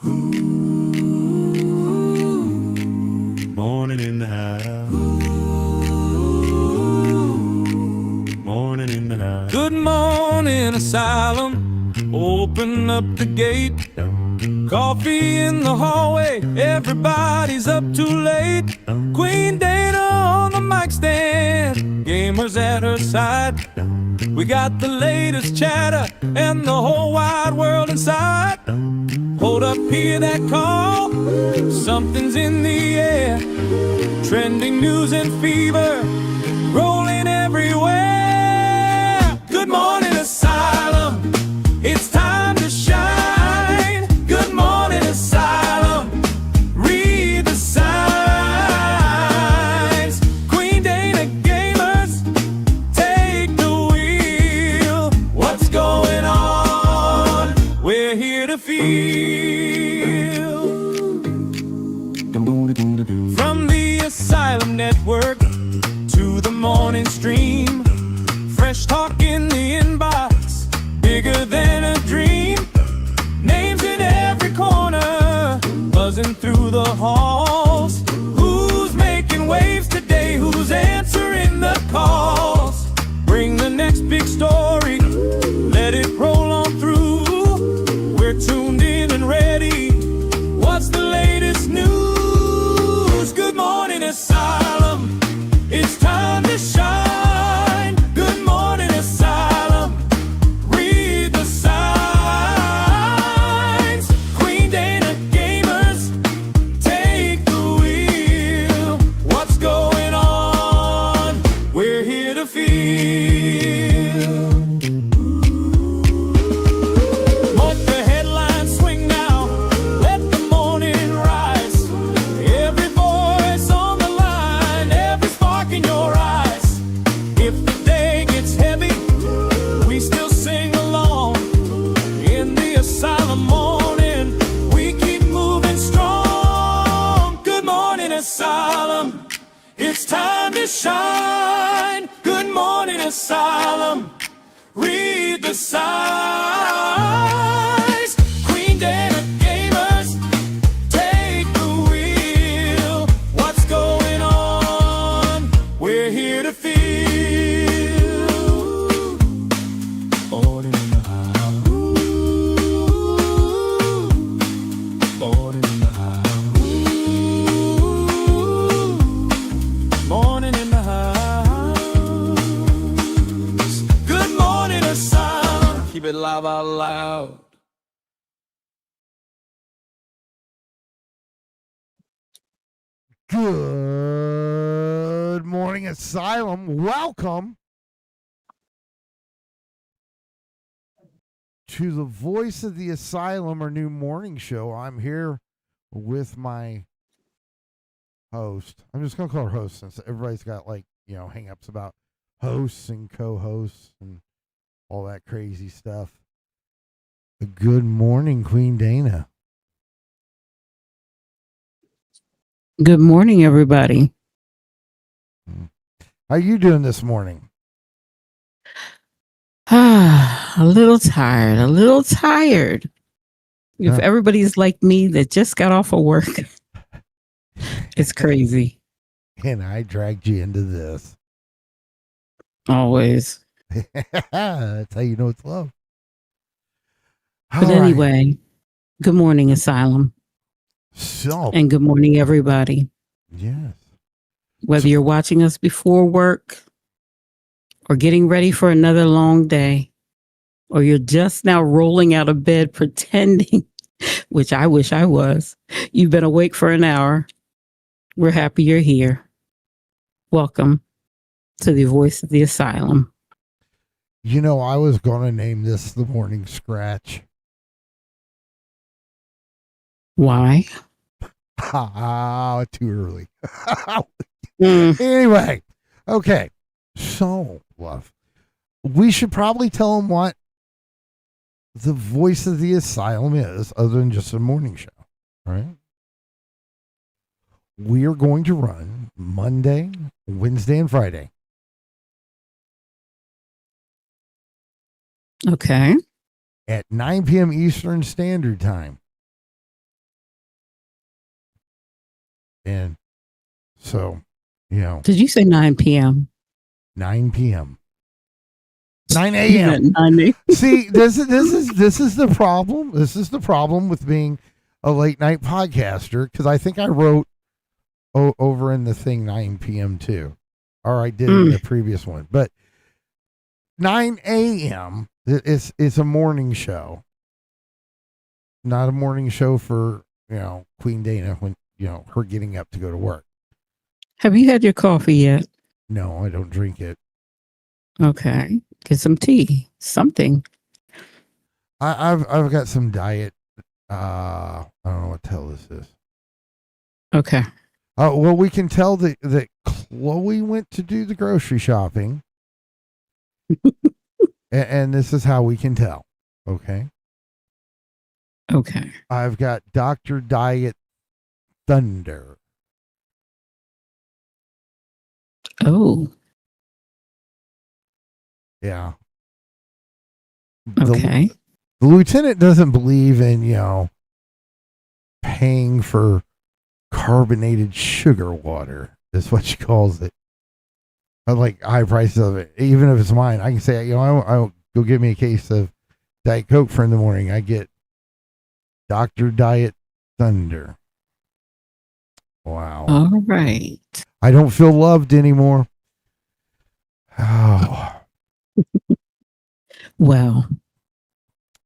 Morning in the house. Morning in the house. Good morning, Asylum. Open up the gate. Coffee in the hallway. Everybody's up too late. Queen Dana on the mic stand. Gamers at her side. We got the latest chatter and the whole wide world inside. Hold up, hear that call? Something's in the air. Trending news and fever rolling everywhere. Good morning, Asylum. It's time to shine. Good morning, Asylum. Read the signs. Queen Dana gamers, take the wheel. What's going on? We're here to feel. From the Asylum Network to the morning stream, fresh talk in the inbox, bigger than a dream. Names in every corner, buzzing through the halls. Who's making waves today? Who's answering the calls? Bring the next big story, let it roll on through. We're tuned in and ready. What's the latest news? Good morning, Asylum. It's time to shine. Good morning, Asylum. Read the signs. Queen Dana gamers, take the wheel. What's going on? We're here to feel. Let the headlines swing now. Let the morning rise. Every voice on the line, every spark in your eyes. If the day gets heavy, we still sing along. In the Asylum morning, we keep moving strong. Good morning, Asylum. It's time to shine. Good morning, Asylum. Read the signs. Queen Dana gamers, take the wheel. What's going on? We're here to feel. Morning in the house. Morning in the house. Morning in the house. Good morning, Asylum. Keep it live out loud. Good morning, Asylum. Welcome to the Voice of the Asylum, our new morning show. I'm here with my host. I'm just going to call her host since everybody's got hang-ups about hosts and co-hosts and all that crazy stuff. Good morning, Queen Dana. Good morning, everybody. How you doing this morning? A little tired, a little tired. If Huh. everybody's like me that just got off of work, it's crazy. And I dragged you into this. Always. That's how you know it's love. But All right. anyway, good morning, Asylum. So, And good morning, everybody. yes. Whether you're watching us before work or getting ready for another long day, or you're just now rolling out of bed pretending, which I wish I was, you've been awake for an hour. We're happy you're here. Welcome to the Voice of the Asylum. You know, I was going to name this the Morning Scratch. Why? Too early. Anyway, okay. So, love, we should probably tell them what the Voice of the Asylum is, other than just a morning show, right? We are going to run Monday, Wednesday, and Friday. Okay. At 9 p.m. Eastern Standard Time. And so, Did you say 9 p.m.? 9 p.m. 9 You a.m. meant 9 a.m. See, this is the problem. This is the problem with being a late night podcaster, because I think I wrote over in the thing 9 p.m. too, or I did in the previous one. But 9 a.m. is a morning show, not a morning show for Queen Dana when her getting up to go to work. Have you had your coffee yet? No, I don't drink it. Okay. Get some tea. Something. I've got some diet. I don't know what the hell this is. Okay. Well, we can tell that Chloe went to do the grocery shopping, and this is how we can tell. Okay. Okay. I've got Dr. Diet Thunder. Oh. Yeah. Okay. The lieutenant doesn't believe in, paying for carbonated sugar water, is what she calls it. I like high prices of it. Even if it's mine, I can say, I go get me a case of Diet Coke for in the morning. I get Dr. Diet Thunder. Wow. All right. I don't feel loved anymore. Oh. Well,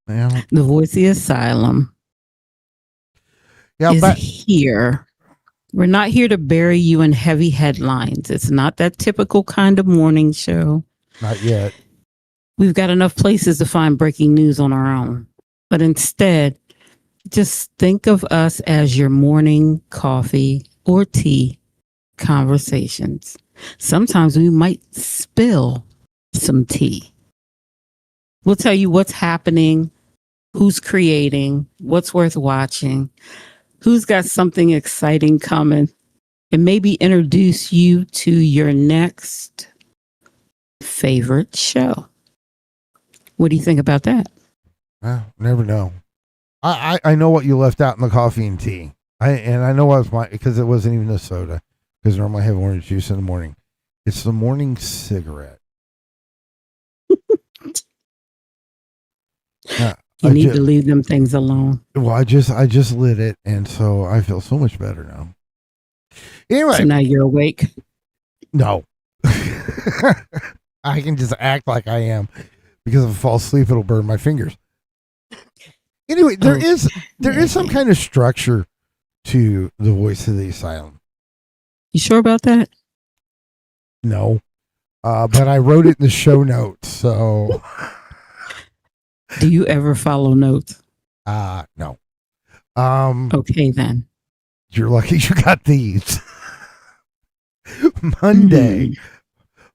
Yeah. the voice of the asylum Yeah, is but here. We're not here to bury you in heavy headlines. It's not that typical kind of morning show. not yet. We've got enough places to find breaking news on our own. But instead, just think of us as your morning coffee or tea conversations. Sometimes we might spill some tea. We'll tell you what's happening, who's creating, what's worth watching, who's got something exciting coming, and maybe introduce you to your next favorite show. What do you think about that? Never know. I know what you left out in the coffee and tea. I know what was because it wasn't even a soda, because normally I have orange juice in the morning. It's the morning cigarette. You need to leave them things alone. Well, I just lit it, and so I feel so much better now. Anyway, So now you're awake. no, I can just act like I am, because if I fall asleep, it'll burn my fingers. Anyway, there is some kind of structure to the voice of the asylum. You sure about that? No, but I wrote it in the show notes. So, Do you ever follow notes? no. Okay, then. You're lucky you got these. Monday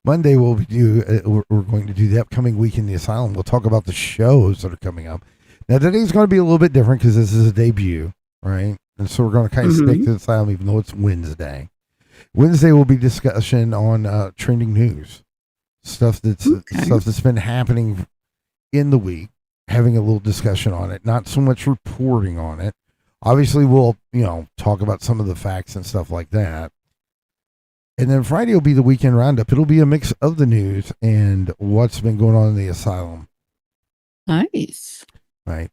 we'll we're going to do the upcoming week in the asylum. We'll talk about the shows that are coming up. Now today's going to be a little bit different because this is a debut, right? And so we're going to kind of stick to the asylum, even though it's Wednesday. Wednesday will be discussion on trending news, stuff that's been happening in the week. Having a little discussion on it, not so much reporting on it. Obviously, we'll talk about some of the facts and stuff like that. And then Friday will be the weekend roundup. It'll be a mix of the news and what's been going on in the asylum. Nice. Right.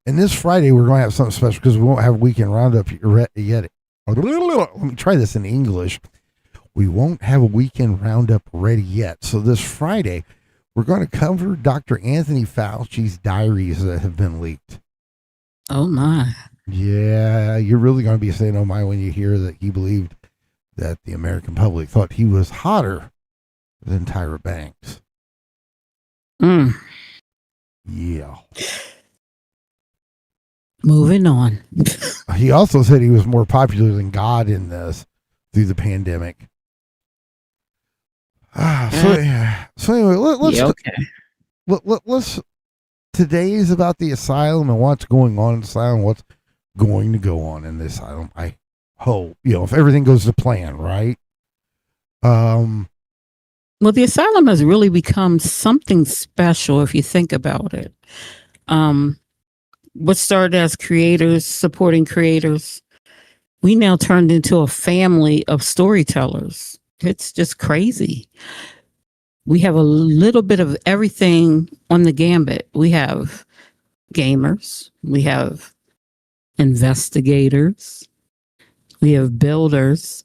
And this Friday, we're going to have something special because we won't have weekend roundup yet. Let me try this in English. We won't have a weekend roundup ready yet. So this Friday, we're going to cover Dr. Anthony Fauci's diaries that have been leaked. Oh, my. Yeah, you're really going to be saying, oh, my, when you hear that he believed that the American public thought he was hotter than Tyra Banks. Yeah. Moving on. He also said he was more popular than God in this through the pandemic. So anyway, let's today is about the asylum and what's going on in the asylum, what's going to go on in the asylum. I hope, if everything goes to plan, right? Well, the asylum has really become something special if you think about it. What started as creators supporting creators We now turned into a family of storytellers. It's just crazy. We have a little bit of everything on the gambit. We have gamers, we have investigators, we have builders.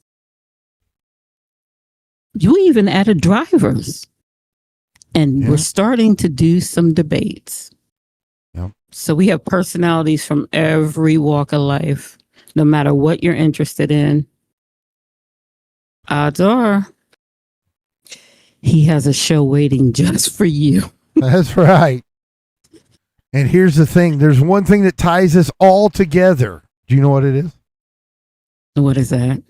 You even added drivers. And we're starting to do some debates. Yep. So we have personalities from every walk of life, no matter what you're interested in. Odds are he has a show waiting just for you. That's right. And here's the thing. There's one thing that ties us all together. Do you know what it is? What is that?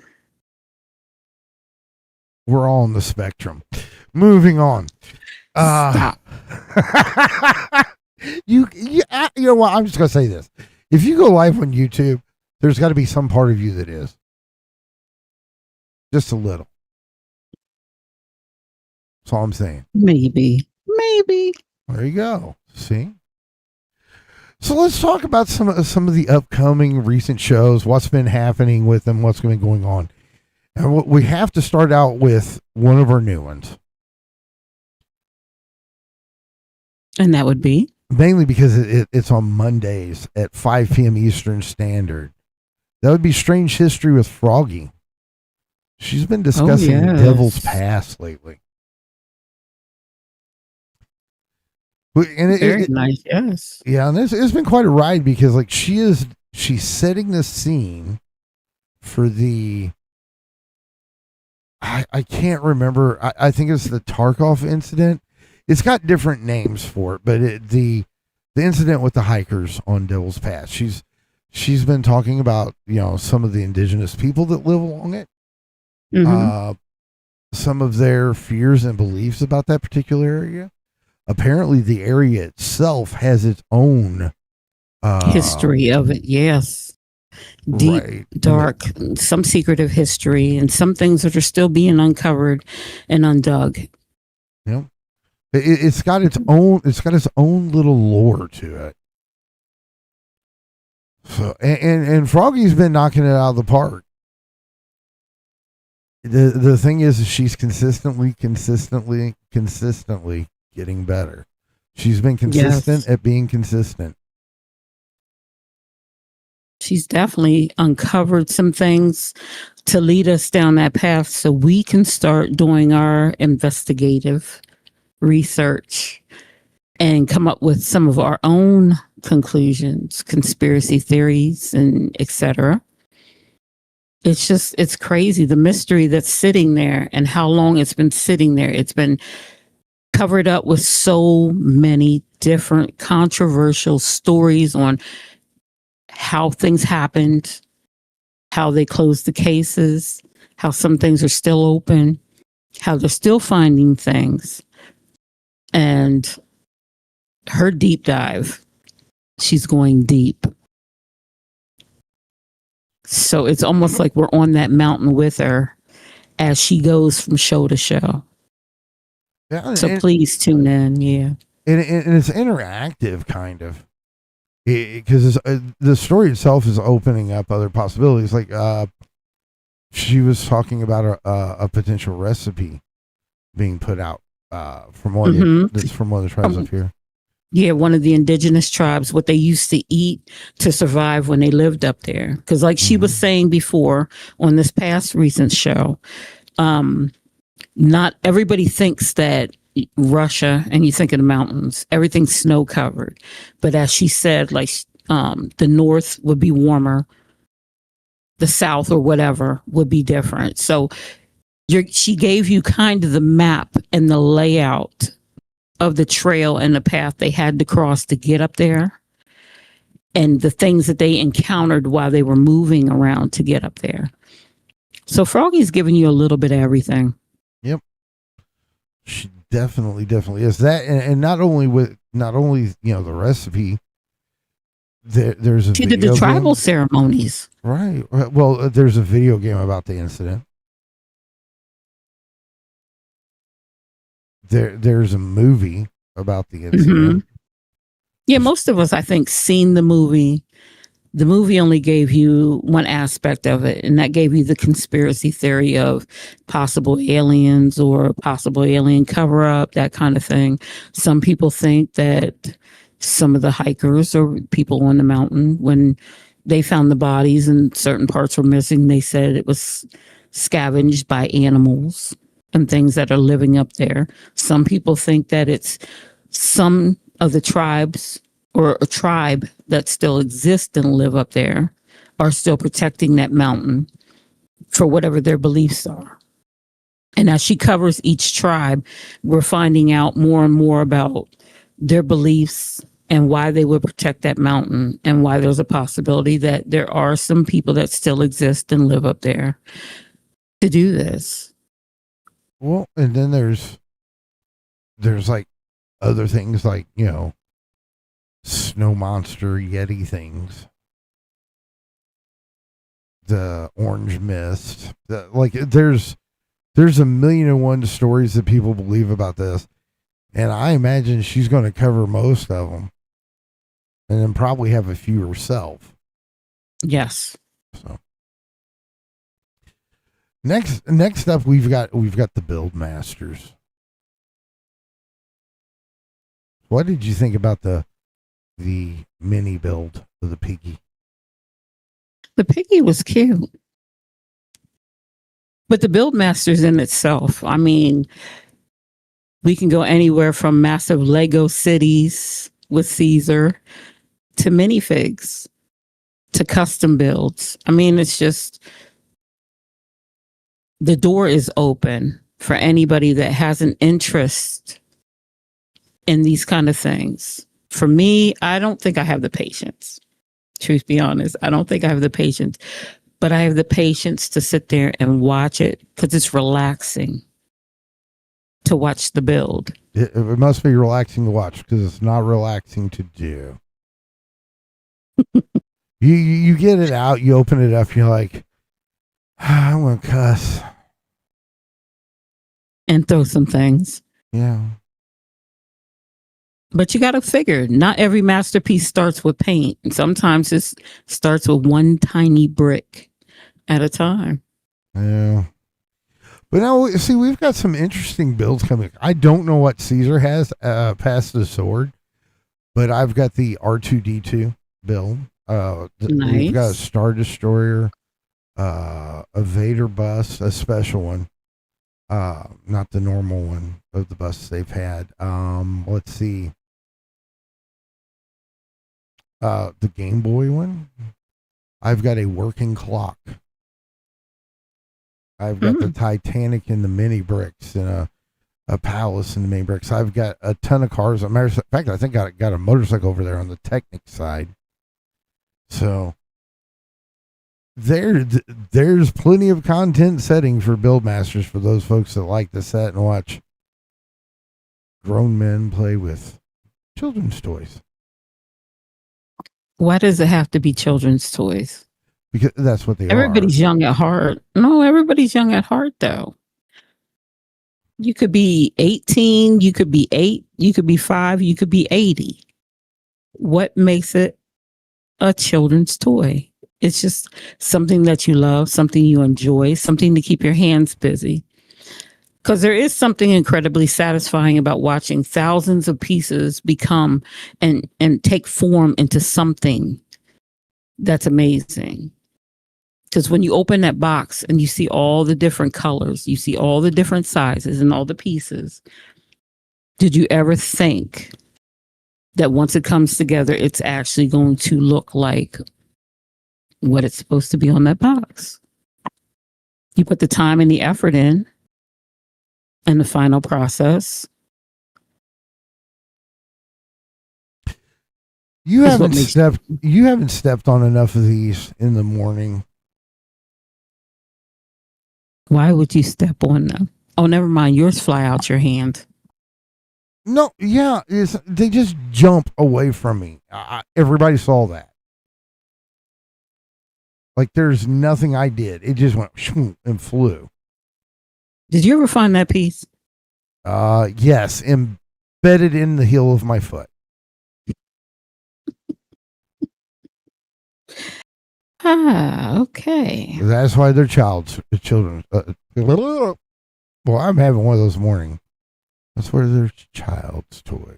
We're all on the spectrum. Moving on. Stop. You know what? I'm just going to say this. If you go live on YouTube, there's got to be some part of you that is. Just a little. That's all I'm saying. Maybe. There you go. See? So let's talk about some of the upcoming recent shows, what's been happening with them, what's been going on. And we have to start out with one of our new ones. And that would be? Mainly because it's on Mondays at 5 p.m. Eastern Standard. That would be Strange History with Froggy. She's been discussing Devil's Past lately. And Very nice, yes. Yeah, and it's been quite a ride because like she's setting the scene for the I can't remember. I think it's the Tarkov incident. It's got different names for it, but the incident with the hikers on Devil's Pass. She's been talking about, you know, some of the indigenous people that live along it, some of their fears and beliefs about that particular area. Apparently, the area itself has its own history of it. Yes, deep, right. dark, some secretive history, and some things that are still being uncovered and undug. Yep. It's got its own. It's got its own little lore to it. So and Froggy's been knocking it out of the park. The thing is, she's consistently getting better. She's been consistent at being consistent. She's definitely uncovered some things to lead us down that path so we can start doing our investigative research and come up with some of our own conclusions, conspiracy theories, and etc. It's crazy, the mystery that's sitting there and how long it's been sitting there. It's been covered up with so many different controversial stories on how things happened, how they closed the cases, how some things are still open, how they're still finding things. And her deep dive, she's going deep. So it's almost like we're on that mountain with her as she goes from show to show. Yeah, so please tune in. Yeah. And it's interactive, kind of. Because the story itself is opening up other possibilities. Like she was talking about a potential recipe being put out from one of the tribes up here. Yeah, one of the indigenous tribes, what they used to eat to survive when they lived up there. Because like she was saying before on this past recent show, not everybody thinks that Russia, and you think of the mountains, everything's snow covered. But as she said, like the north would be warmer, the south or whatever would be different. So she gave you kind of the map and the layout of the trail and the path they had to cross to get up there, and the things that they encountered while they were moving around to get up there. So Froggy's giving you a little bit of everything. Yep. She definitely is that, and not only the recipe. There's a she did the tribal ceremonies, right? Well, there's a video game about the incident. There's a movie about the incident. Yeah, most of us, I think, seen the movie, the movie only gave you one aspect of it, and that gave you the conspiracy theory of possible aliens or possible alien cover up, that kind of thing. Some people think that some of the hikers or people on the mountain, when they found the bodies and certain parts were missing, they said it was scavenged by animals and things that are living up there. Some people think that it's some of the tribes or a tribe that still exists and live up there are still protecting that mountain for whatever their beliefs are. And as she covers each tribe, we're finding out more and more about their beliefs and why they would protect that mountain, and why there's a possibility that there are some people that still exist and live up there to do this. Well, and then there's like other things like, snow monster, Yeti things, the orange mist, there's a million and one stories that people believe about this. And I imagine she's going to cover most of them, and then probably have a few herself. Yes. So next up, we've got the Build Masters. What did you think about the mini build of the piggy? The piggy was cute. But the Build Masters in itself, I mean, we can go anywhere from massive Lego cities with Caesar to minifigs to custom builds. I mean, it's just, the door is open for anybody that has an interest in these kind of things. For me, I don't think I have the patience. Truth be honest, I don't think I have the patience, but I have the patience to sit there and watch it because it's relaxing to watch the build. It must be relaxing to watch because it's not relaxing to do. you get it out, you open it up, you're like, I'm gonna cuss and throw some things. Yeah. But you got to figure, not every masterpiece starts with paint. Sometimes it starts with one tiny brick at a time. Yeah. But now, see, we've got some interesting builds coming. I don't know what Caesar has past the sword, but I've got the R2D2 build. Nice. We've got a Star Destroyer, a Vader bus, a special one. Not the normal one of the buses they've had. Let's see. The Game Boy one. I've got a working clock. I've got the Titanic in the mini bricks and a palace in the main bricks. I've got a ton of cars. As a matter of fact, I think I got a motorcycle over there on the Technic side. So there's plenty of content setting for Buildmasters for those folks that like to set and watch grown men play with children's toys. Why does it have to be children's toys? Because that's what they Everybody's are. young at heart. No, everybody's young at heart, though. You could be 18, you could be 8, you could be 5, you could be 80. What makes it a children's toy? It's just something that you love, something you enjoy, something to keep your hands busy. Because there is something incredibly satisfying about watching thousands of pieces become and take form into something that's amazing. Because when you open that box and you see all the different colors, you see all the different sizes and all the pieces, did you ever think that once it comes together, it's actually going to look like what it's supposed to be on that box? You put the time and the effort in, and the final process. You haven't stepped on enough of these in the morning. Why would you step on them? Oh, never mind. Yours fly out your hand. No, yeah, they just jump away from me. Everybody saw that. Like there's nothing I did. It just went and flew. Did you ever find that piece? Yes, embedded in the heel of my foot. Okay. That's why they're children. Well, I'm having one of those morning. That's where they're child's toys.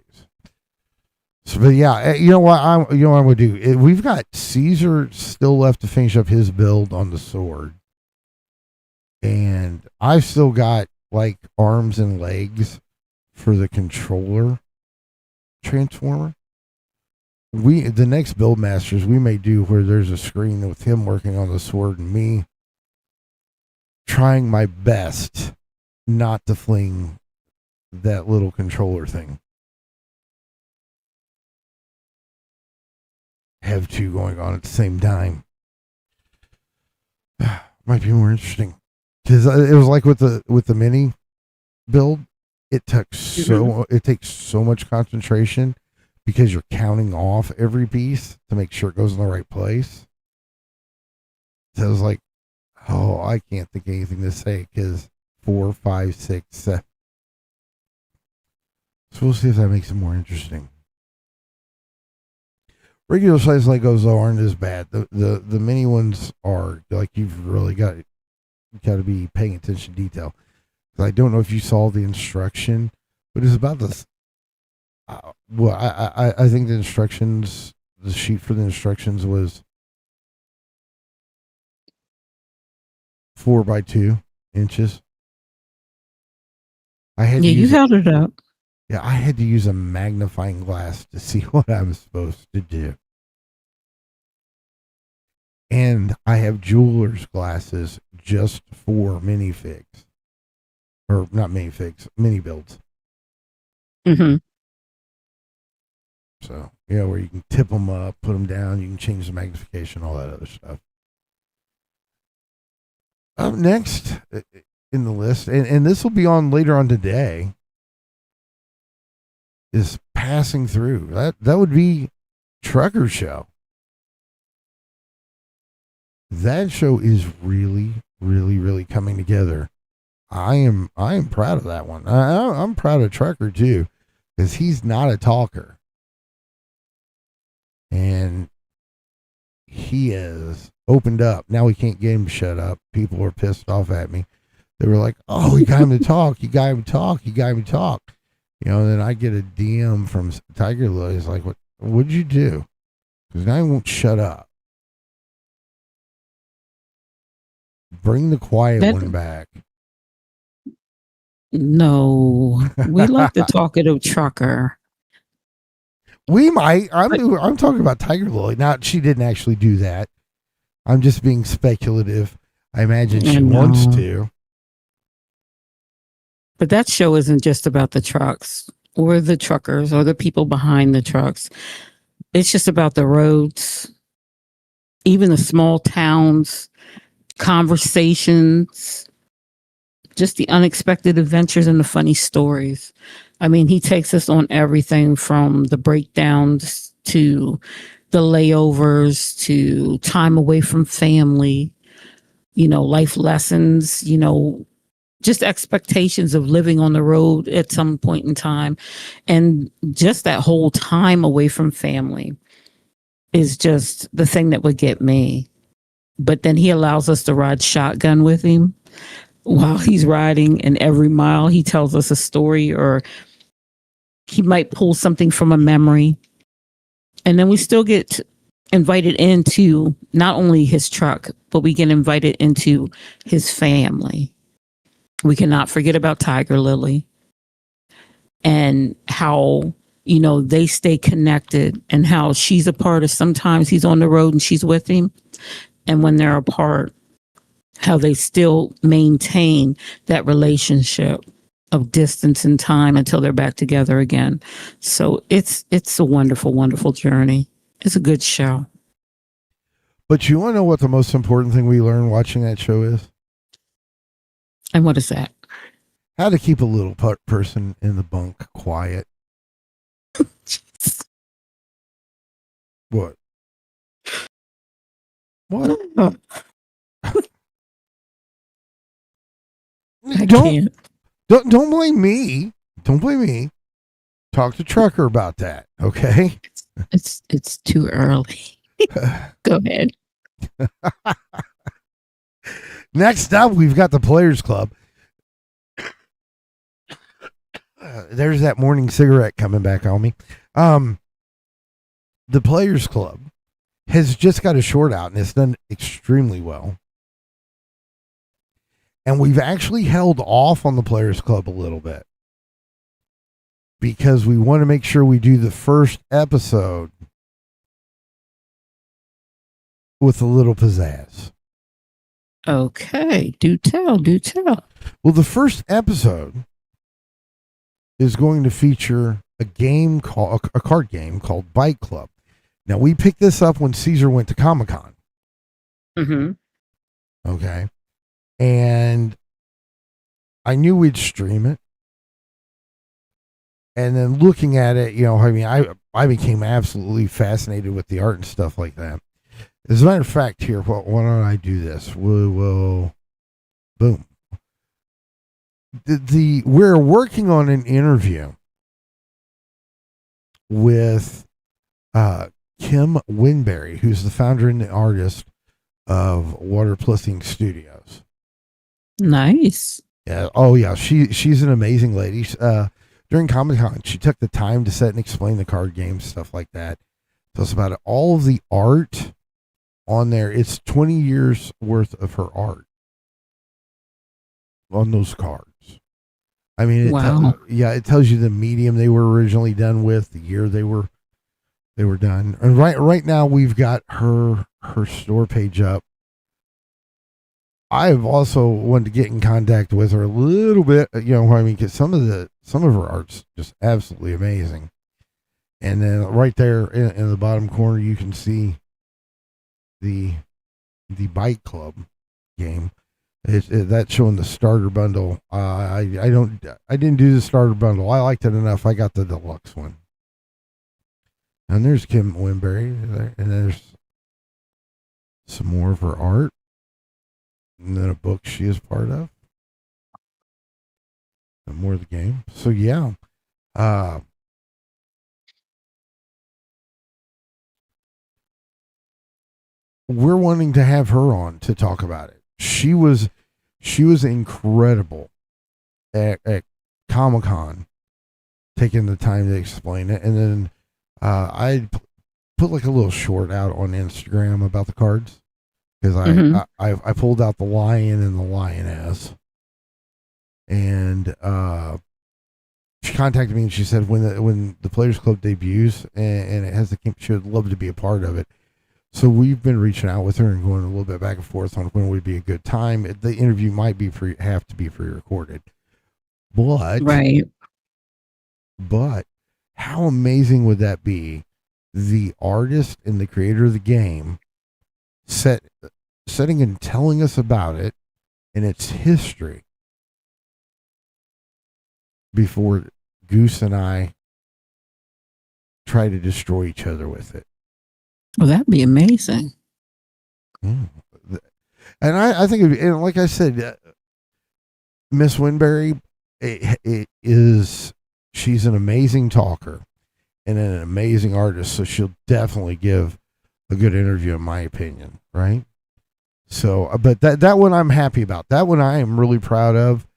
So, but yeah, you know what I'm gonna do. We've got Caesar still left to finish up his build on the sword, and I've still got like arms and legs for the controller transformer. The next build masters we may do where there's a screen with him working on the sword and me trying my best not to fling that little controller thing. Have two going on at the same time. Might be more interesting because it was like with the mini build. It takes so much concentration because you're counting off every piece to make sure it goes in the right place. So I was like, oh, I can't think of anything to say because 4, 5, 6, 7. So we'll see if that makes it more interesting. Regular size Legos though aren't as bad. The mini ones are like you've really got to be paying attention to detail. I don't know if you saw the instruction, but it's about this. Well, I think the instructions, the sheet for the instructions was 4 by 2 inches. You held it up. Yeah, I had to use a magnifying glass to see what I was supposed to do. And I have jeweler's glasses just for minifigs. Or not minifigs, mini builds. Mm-hmm. So, yeah, where you can tip them up, put them down, you can change the magnification, all that other stuff. Up next in the list, and this will be on later on today, is Passing Through. That would be Trucker Show. That show is really, really, really coming together. I am proud of that one. I'm proud of Trucker too, because he's not a talker, and he has opened up. Now we can't get him to shut up. People were pissed off at me. They were like, "Oh, you got him to talk. You got him to talk. You got him to talk." You know, and then I get a DM from Tiger Lily. He's like, what'd you do? Because now he won't shut up. Bring the quiet one back. No, we like the talkative trucker. We might. I'm talking about Tiger Lily. Now, she didn't actually do that. I'm just being speculative. I imagine she wants to. But that show isn't just about the trucks or the truckers or the people behind the trucks. It's just about the roads, even the small towns, conversations, just the unexpected adventures and the funny stories. I mean, he takes us on everything from the breakdowns to the layovers to time away from family, life lessons, just expectations of living on the road at some point in time. And just that whole time away from family is just the thing that would get me. But then he allows us to ride shotgun with him while he's riding, and every mile he tells us a story, or he might pull something from a memory. And then we still get invited into not only his truck, but we get invited into his family. We cannot forget about Tiger Lily and how, they stay connected, and how she's a part of, sometimes he's on the road and she's with him. And when they're apart, how they still maintain that relationship of distance and time until they're back together again. So it's a wonderful, wonderful journey. It's a good show. But you want to know what the most important thing we learned watching that show is? And what is that? How to keep a little person in the bunk quiet. What? What? Don't blame me. Don't blame me. Talk to Trucker about that, okay? It's too early. Go ahead. Next up, we've got the Players Club. There's that morning cigarette coming back on me. The Players Club has just got a short out, and it's done extremely well. And we've actually held off on the Players Club a little bit because we want to make sure we do the first episode with a little pizzazz. Okay. Do tell. Do tell. Well, the first episode is going to feature a game called a card game called Bike Club. Now, we picked this up when Caesar went to Comic-Con. Mm-hmm. Okay. And I knew we'd stream it. And then looking at it, I became absolutely fascinated with the art and stuff like that. As a matter of fact, here, why don't I do this? We'll boom. We're working on an interview with Kim Winberry, who's the founder and the artist of Water Plissing Studios. Nice. Yeah. Oh, yeah. She's an amazing lady. During Comic-Con, she took the time to sit and explain the card games, stuff like that. Tell us about it. All of the art on there, it's 20 years worth of her art on those cards. I mean, Wow. it tells you the medium they were originally done with, the year they were done. And right now we've got her store page up. I've also wanted to get in contact with her a little bit, because some of her art's just absolutely amazing. And then right there in the bottom corner, you can see the Bike Club game. That's showing the starter bundle. I didn't do the starter bundle. I liked it enough. I got the deluxe one. And there's Kim Winberry, and there's some more of her art. And then a book she is part of. And more of the game. So yeah. We're wanting to have her on to talk about it. She was incredible at Comic-Con, taking the time to explain it. And then I put like a little short out on Instagram about the cards. Because I pulled out the lion and the lioness, and she contacted me and she said when the Players Club debuts and it has she would love to be a part of it. So we've been reaching out with her and going a little bit back and forth on when would be a good time. The interview might have to be pre-recorded, but Right. But how amazing would that be? The artist and the creator of the game setting and telling us about it and its history before Goose and I try to destroy each other with it. Well, that'd be amazing. And I think, and like I said, Miss Winberry she's an amazing talker and an amazing artist, so she'll definitely give a good interview, in my opinion, right? So, but that one I'm happy about. That one I am really proud of.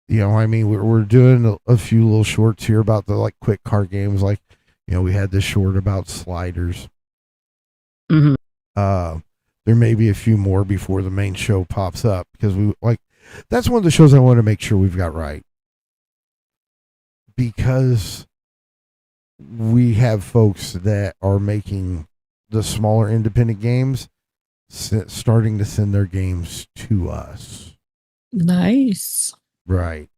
We're doing a few little shorts here about the like quick card games. Like, we had this short about sliders. Mm-hmm. There may be a few more before the main show pops up because that's one of the shows I want to make sure we've got right. Because we have folks that are making the smaller independent games starting to send their games to us. Nice. Right.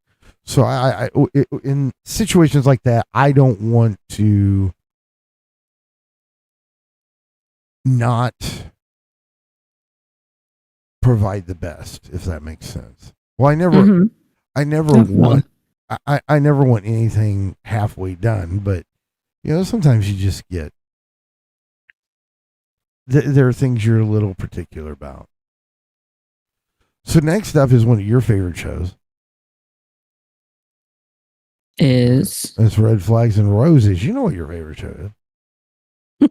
So I in situations like that, I don't want to not provide the best, if that makes sense. Well, I never want I never want anything halfway done, but sometimes you just get there are things you're a little particular about. So next up is one of your favorite shows. Is It's Red Flags and Roses. You know what your favorite show is.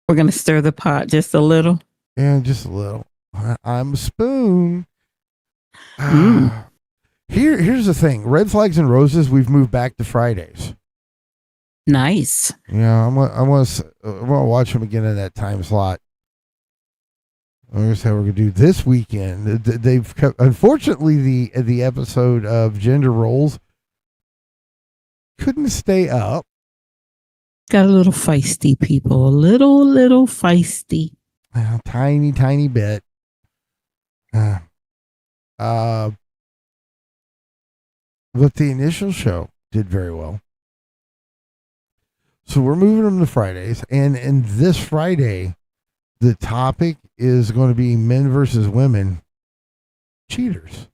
We're going to stir the pot just a little. Yeah, just a little. I'm a spoon. Mm. Here's the thing. Red Flags and Roses, we've moved back to Fridays. Nice. Yeah, I'm gonna watch them again in that time slot. Here's how we're gonna do this weekend. They've unfortunately the episode of Gender Roles couldn't stay up. Got a little feisty, people. A little feisty. Tiny bit. But the initial show did very well. So we're moving them to Fridays, and this Friday, the topic is going to be men versus women cheaters.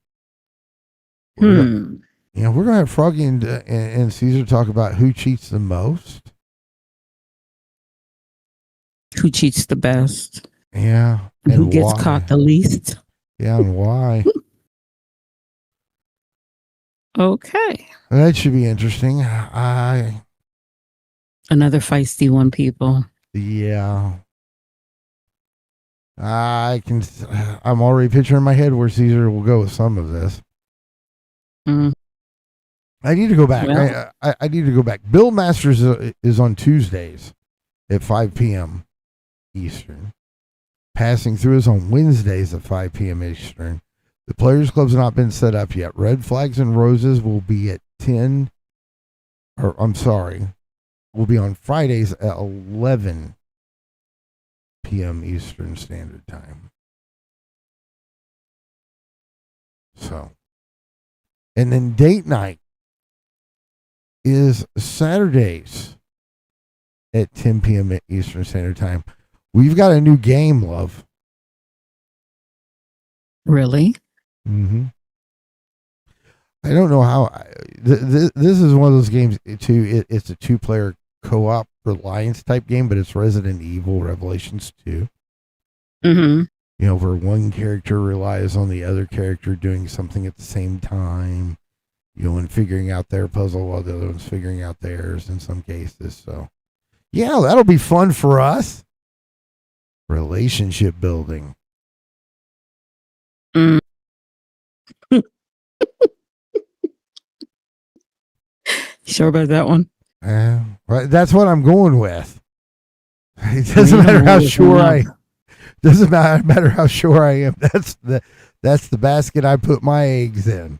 We're going to have Froggy and Caesar talk about who cheats the most. Who cheats the best? Yeah. And who gets caught the least? Yeah, and why? Okay. That should be interesting. Another feisty one, people. Yeah. I'm already picturing in my head where Caesar will go with some of this. Mm. I need to go back. Well, I need to go back. Bill Masters is on Tuesdays at 5 p.m. Eastern. Passing Through is on Wednesdays at 5 p.m. Eastern. The Players Club's not been set up yet. Red Flags and Roses will be at 10, or I'm sorry, will be on Fridays at 11 p.m. Eastern Standard Time. So, and then date night is Saturdays at 10 p.m. Eastern Standard Time. We've got a new game, love. Really? Mm-hmm. I don't know how. This is one of those games too. It's a 2-player co-op reliance type game, but it's Resident Evil Revelations 2. Mm-hmm. You know, where one character relies on the other character doing something at the same time. You know, and figuring out their puzzle while the other one's figuring out theirs in some cases. So, yeah, that'll be fun for us. Relationship building. Mm. Sure about that one? Right, that's what I'm going with. It doesn't matter how sure matter how sure I am. That's the basket I put my eggs in.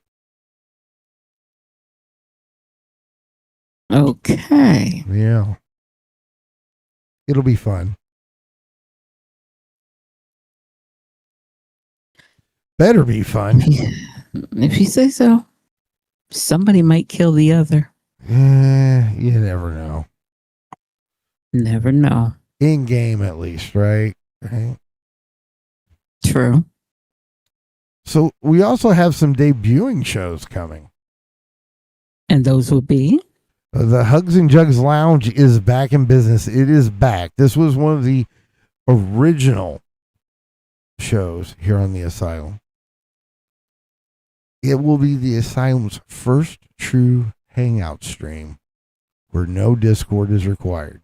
Okay. Yeah. It'll be fun. Better be fun. If you say so. Somebody might kill the other. You never know. Never know. In game, at least, right? True. So we also have some debuting shows coming. And those would be? The Hugs and Jugs Lounge is back in business. It is back. This was one of the original shows here on the Asylum. It will be the Asylum's first true hangout stream where no Discord is required.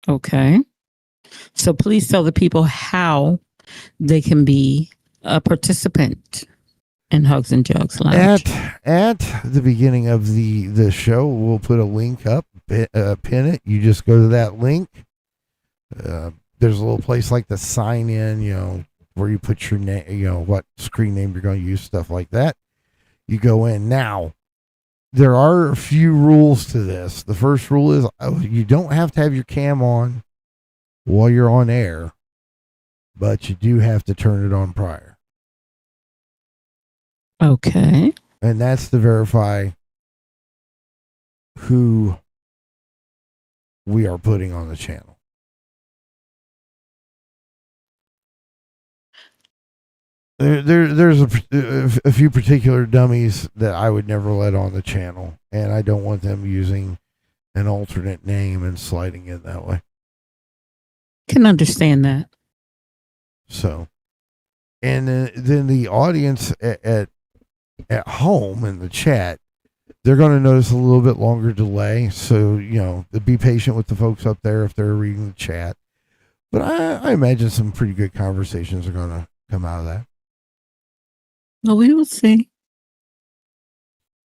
Okay. So please tell the people how they can be a participant in Hugs and Jugs Lounge. At the beginning of the show, we'll put a link up, pin it. You just go to that link. There's a little place like the sign in, you know, where you put your name, you know, what screen name you're going to use, stuff like that. You go in. Now, there are a few rules to this. The first rule is you don't have to have your cam on while you're on air, but you do have to turn it on prior. Okay. And that's to verify who we are putting on the channel. There's a few particular dummies that I would never let on the channel, and I don't want them using an alternate name and sliding in that way. Can understand that. So, and then the audience at home in the chat, they're going to notice a little bit longer delay. So, be patient with the folks up there if they're reading the chat. But I imagine some pretty good conversations are going to come out of that. Well, we will see.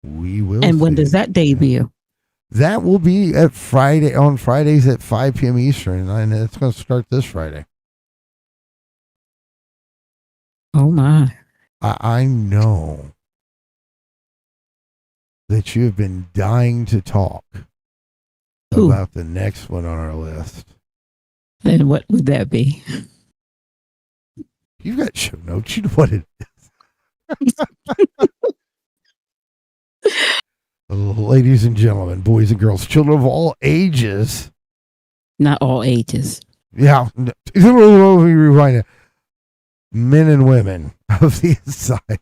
We will. And when does that debut? That will be on Fridays at 5 p.m. Eastern, and it's going to start this Friday. Oh, my. I know that you have been dying to talk about the next one on our list. And what would that be? You've got show notes. You know what it is. Ladies and gentlemen, boys and girls, children of all ages. Not all ages. Yeah. Let me rewind it. Men and women of the asylum.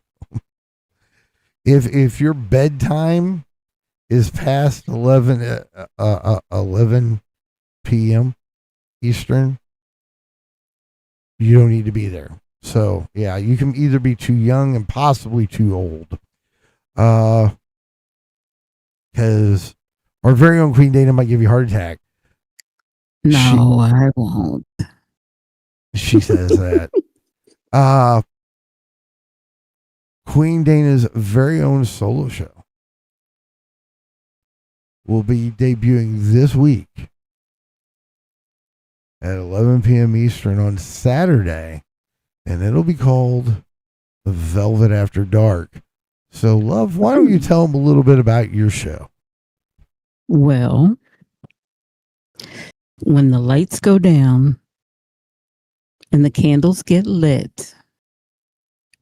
If your bedtime is past 11 p.m. Eastern, you don't need to be there. So, yeah, you can either be too young and possibly too old. Because our very own Queen Dana might give you a heart attack. No, I won't. She says that. Queen Dana's very own solo show will be debuting this week at 11 p.m. Eastern on Saturday, and it'll be called Velvet After Dark. So, love, why don't you tell them a little bit about your show? Well, when the lights go down and the candles get lit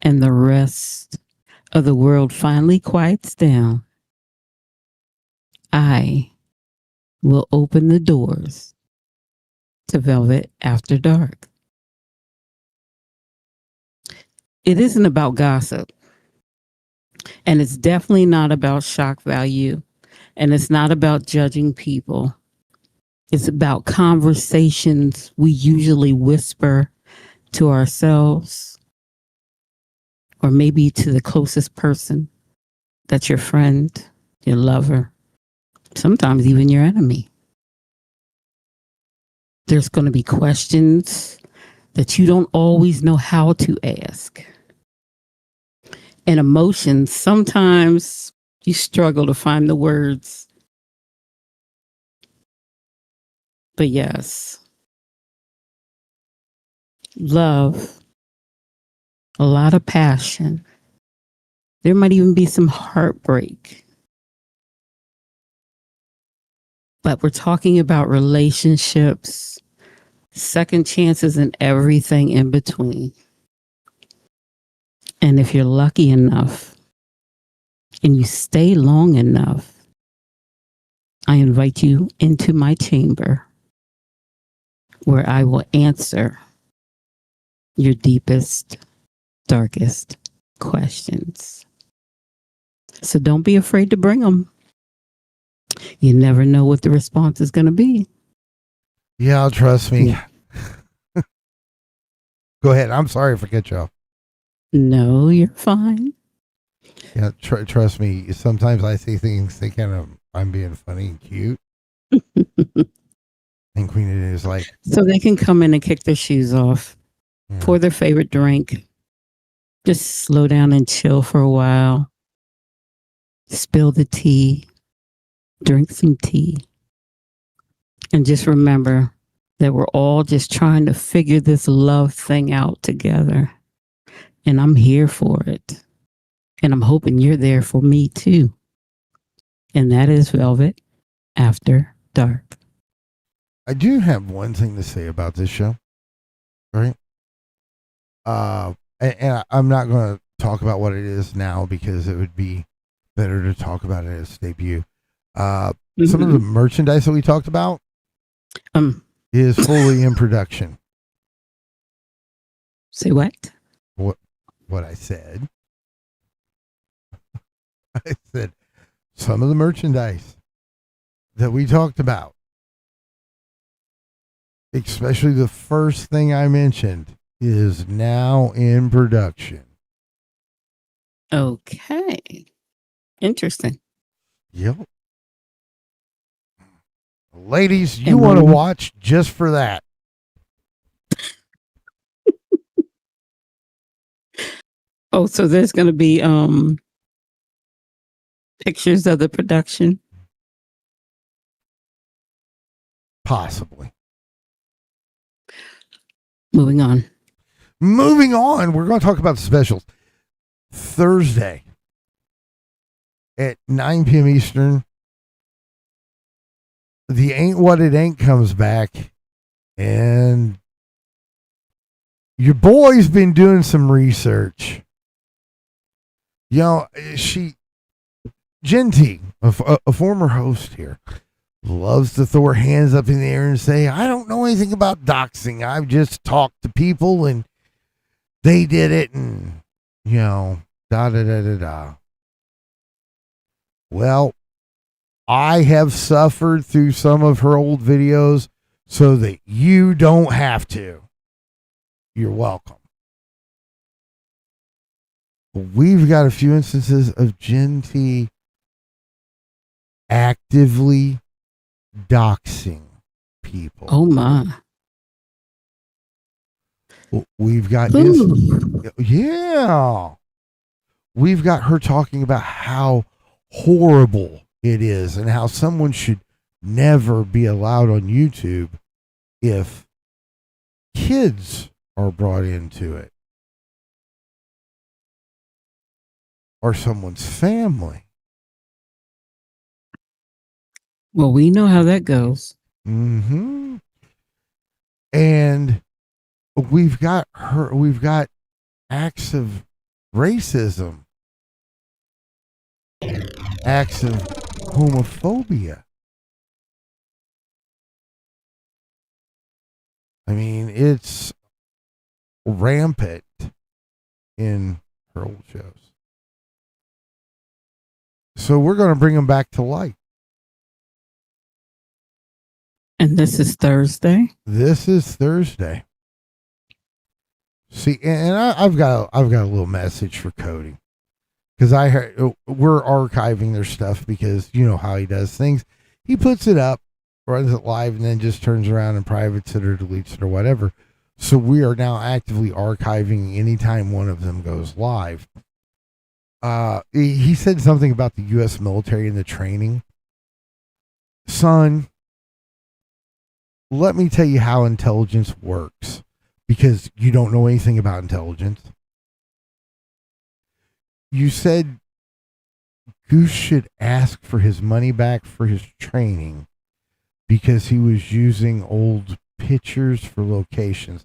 and the rest of the world finally quiets down, I will open the doors to Velvet After Dark. It isn't about gossip. And it's definitely not about shock value. And it's not about judging people. It's about conversations we usually whisper to ourselves, or maybe to the closest person. That's your friend, your lover, sometimes even your enemy. There's going to be questions that you don't always know how to ask. And emotions, sometimes you struggle to find the words. But yes, love, a lot of passion. There might even be some heartbreak. But we're talking about relationships, second chances, and everything in between. And if you're lucky enough and you stay long enough, I invite you into my chamber where I will answer your deepest, darkest questions. So don't be afraid to bring them. You never know what the response is going to be. Yeah, trust me. Yeah. Go ahead. I'm sorry if I cut you off. No, you're fine. Yeah, trust me. Sometimes I say things I'm being funny and cute. And Queen is like, so they can come in and kick their shoes off, pour their favorite drink, just slow down and chill for a while, spill the tea, drink some tea, and just remember that we're all just trying to figure this love thing out together. And I'm here for it. And I'm hoping you're there for me too. And that is Velvet After Dark. I do have one thing to say about this show. Right? And I'm not going to talk about what it is now because it would be better to talk about it at its debut. Some of the merchandise that we talked about is fully in production. Say what? What I said. I said some of the merchandise that we talked about, especially the first thing I mentioned, is now in production. Okay. Interesting. Yep. Ladies, you And want to when- watch just for that. Oh, so there's going to be pictures of the production. Possibly. Moving on. Moving on, we're going to talk about the specials. Thursday at 9 p.m. Eastern, The Ain't What It Ain't comes back, and your boy's been doing some research. You know, Genty, a former host here, loves to throw her hands up in the air and say, I don't know anything about doxing. I've just talked to people and they did it, and, you know, da da da da da. Well, I have suffered through some of her old videos so that you don't have to. You're welcome. We've got a few instances of Genty actively doxing people. Oh my. We've got yeah. We've got her talking about how horrible it is and how someone should never be allowed on YouTube if kids are brought into it or someone's family. Well, we know how that goes. Mm-hmm. And we've got acts of racism, acts of homophobia. I mean, it's rampant in her old shows. So we're going to bring them back to light. And this is Thursday. This is Thursday. See, and I've got a little message for Cody, because I heard we're archiving their stuff because you know how he does things. He puts it up, runs it live, and then just turns around and privates it or deletes it or whatever. So we are now actively archiving anytime one of them goes live. He said something about the U.S. military and the training. Son, let me tell you how intelligence works, because you don't know anything about intelligence. You said Goose should ask for his money back for his training because he was using old pictures for locations.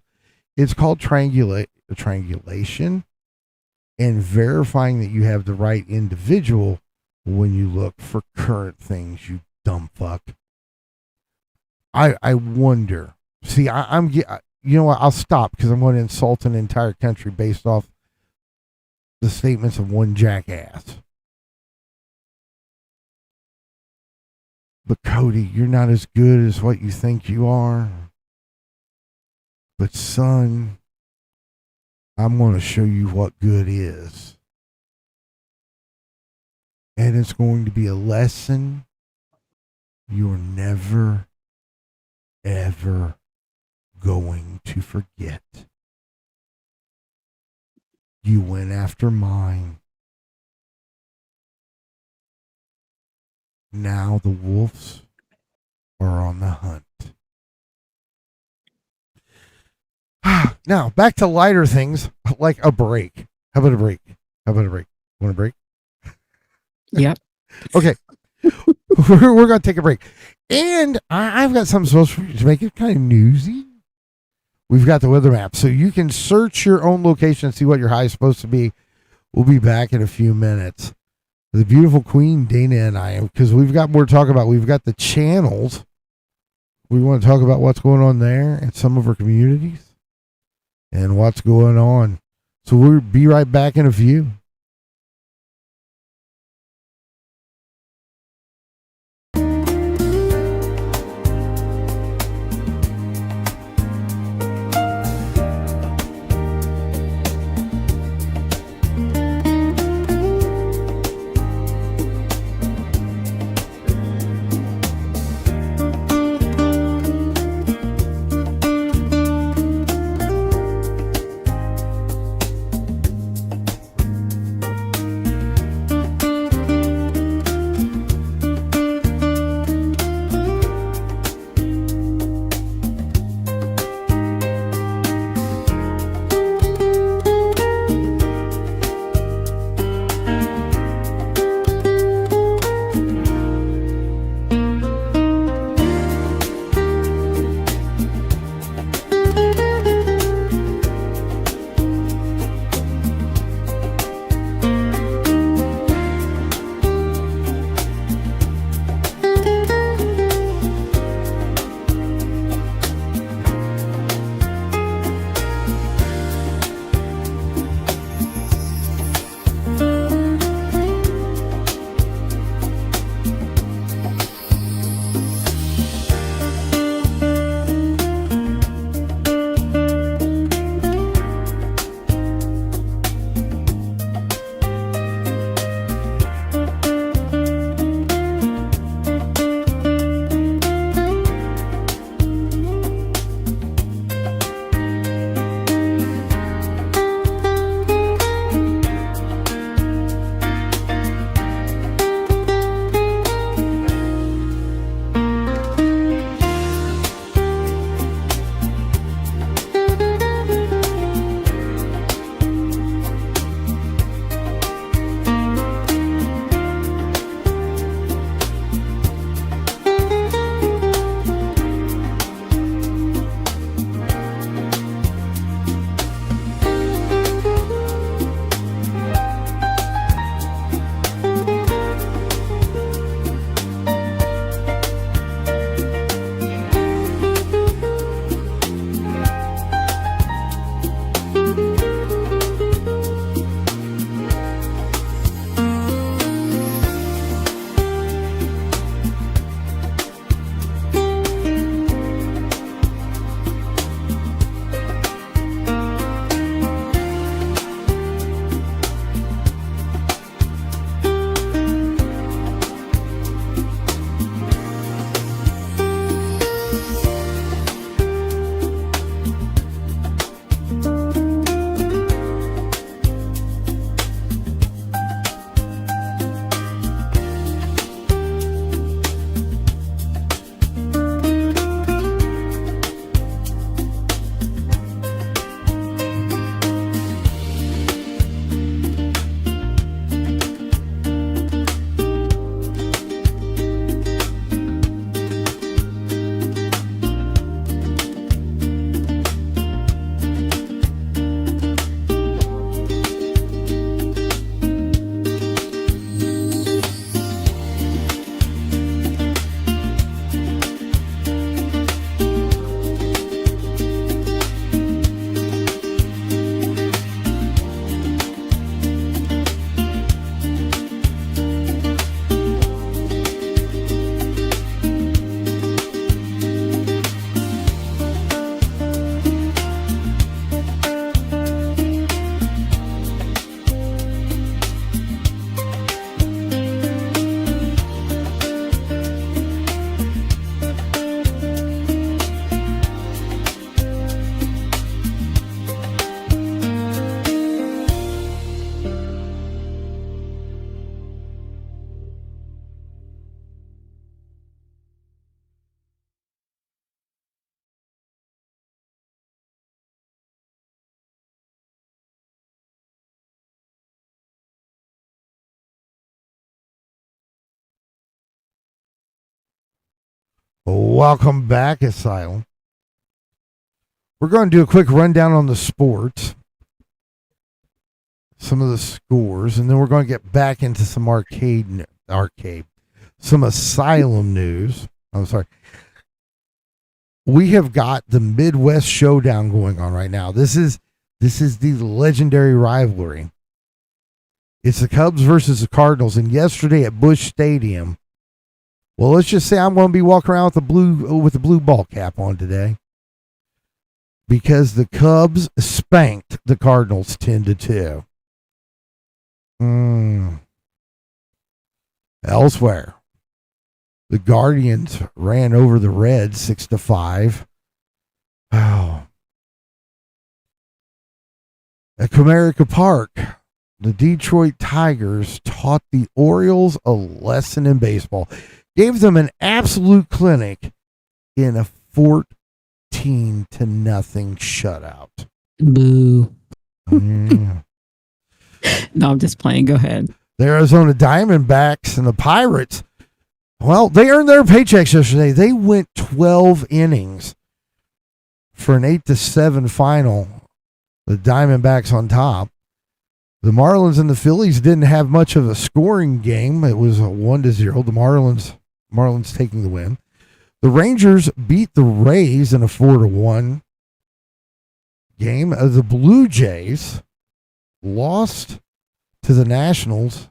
It's called triangulation and verifying that you have the right individual when you look for current things, you dumb fuck. I wonder. See, I'm you know what? I'll stop because I'm going to insult an entire country based off the statements of one jackass. But Cody, you're not as good as what you think you are. But son, I'm going to show you what good is. And it's going to be a lesson you're never, ever going to forget. You went after mine. Now the wolves are on the hunt. Now, back to lighter things, like a break. How about a break? Want a break? Yep. Okay. We're going to take a break. And I've got something special for you to make it kind of newsy. We've got the weather map. So you can search your own location and see what your high is supposed to be. We'll be back in a few minutes. The beautiful Queen Dana and I, because we've got more to talk about. We've got the channels. We want to talk about what's going on there in some of our communities and what's going on. So we'll be right back in a few. Welcome back, Asylum. We're going to do a quick rundown on the sports, some of the scores, and then we're going to get back into some some Asylum news. I'm sorry. We have got the Midwest Showdown going on right now. This is the legendary rivalry. It's the Cubs versus the Cardinals, and yesterday at Busch Stadium. Well, let's just say I'm going to be walking around with the blue ball cap on today, because the Cubs spanked the Cardinals 10-2. Elsewhere, the Guardians ran over the Reds 6-5. Oh. At Comerica Park, the Detroit Tigers taught the Orioles a lesson in baseball. Gave them an absolute clinic in a 14-0 shutout. Boo. No, I'm just playing. Go ahead. The Arizona Diamondbacks and the Pirates, well, they earned their paychecks yesterday. They went 12 innings for an 8-7 final. The Diamondbacks on top. The Marlins and the Phillies didn't have much of a scoring game. It was a 1-0. The Marlins taking the win. The Rangers beat the Rays in a 4-1 game. The Blue Jays lost to the Nationals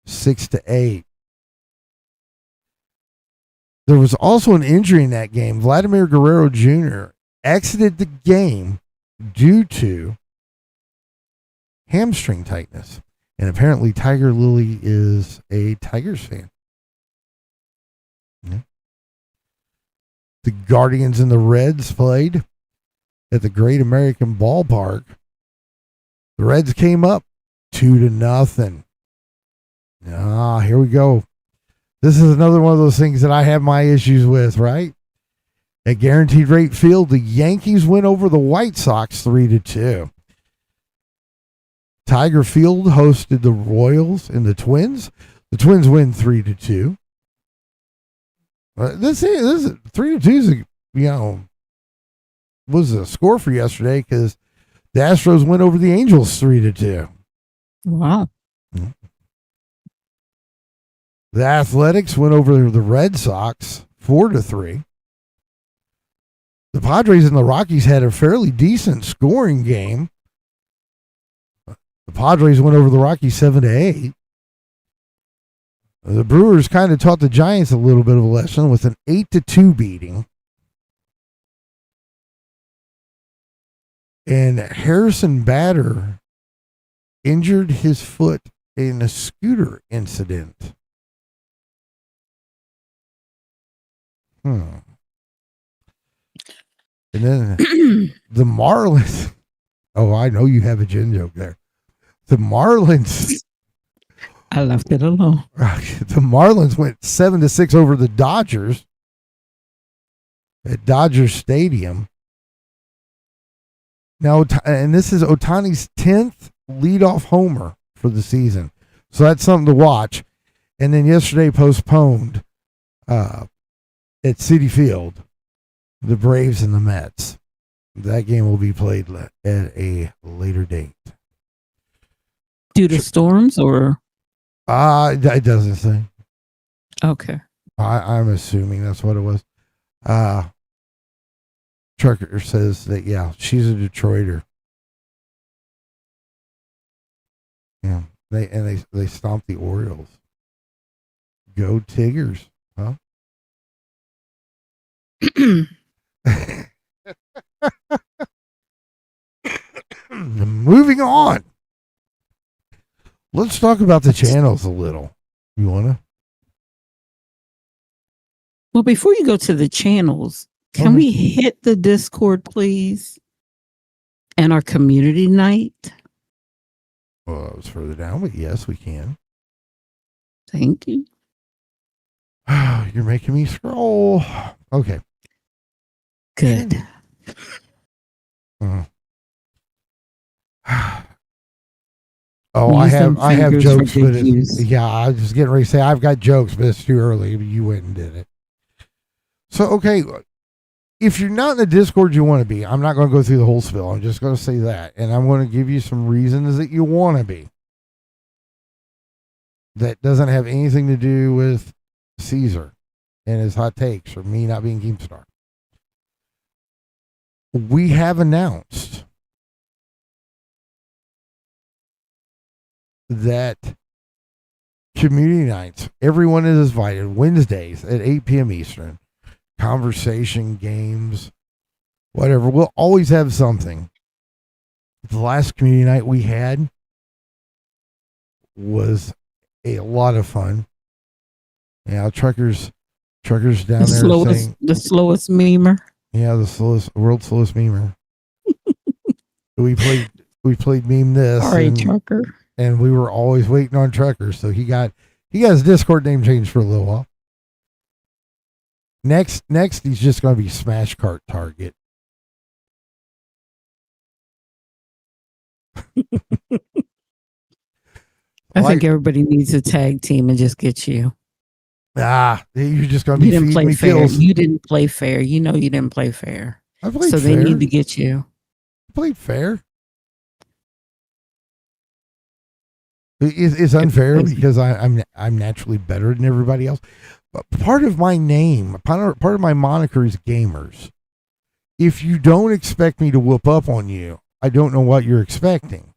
6-8. There was also an injury in that game. Vladimir Guerrero Jr. exited the game due to hamstring tightness. And apparently Tiger Lily is a Tigers fan. Yeah. The Guardians and the Reds played at the Great American Ballpark. The Reds came up 2-0. Here we go. This is another one of those things that I have my issues with, right? At Guaranteed Rate Field, the Yankees went over the White Sox 3-2. Tiger Field hosted the Royals and the Twins. The Twins win 3-2. This is 3-2 is was a score for yesterday, because the Astros went over the Angels 3-2. Wow. The Athletics went over the Red Sox 4-3. The Padres and the Rockies had a fairly decent scoring game. The Padres went over the Rockies 7-8. The Brewers kind of taught the Giants a little bit of a lesson with an 8-2 beating. And Harrison Bader injured his foot in a scooter incident. And then the Marlins. Oh, I know you have a gin joke there. The Marlins. I left it alone. The Marlins went 7-6 over the Dodgers at Dodger Stadium. Now, and this is Ohtani's 10th leadoff homer for the season. So that's something to watch. And then yesterday postponed at Citi Field, the Braves and the Mets. That game will be played at a later date. Due to storms or? It doesn't say. Okay. I'm assuming that's what it was. Trucker says that, yeah, she's a Detroiter. Yeah. They stomped the Orioles. Go Tigers, huh? Moving on. Let's talk about the channels a little. You wanna? Well, before you go to the channels, can we hit the Discord, please? And our community night? Well, it was further down, but yes, we can. Thank you. You're making me scroll. Okay. Good. Oh, I have jokes, but yeah, I was just getting ready to say I've got jokes, but it's too early. You went and did it. So, okay, if you're not in the Discord you want to be, I'm not going to go through the whole spiel. I'm just going to say that. And I'm going to give you some reasons that you want to be. That doesn't have anything to do with Caesar and his hot takes or me not being Keemstar. We have announced that community nights, everyone is invited Wednesdays at 8 p.m. Eastern. Conversation, games, whatever. We'll always have something. The last community night we had was a lot of fun. Yeah, truckers down there saying The slowest memer. yeah, the world's slowest memer. we played meme this. Sorry, trucker. And we were always waiting on truckers, so he got his Discord name changed for a little while. Next he's just going to be Smash Cart Target. I think everybody needs a tag team and just get you. You're just going to be feeding me fair. kills. You didn't play fair. You know you didn't play fair. I played so fair. They need to get you. I played fair. It's unfair because I'm naturally better than everybody else. But part of my name, part of my moniker is gamers. If you don't expect me to whoop up on you, I don't know what you're expecting.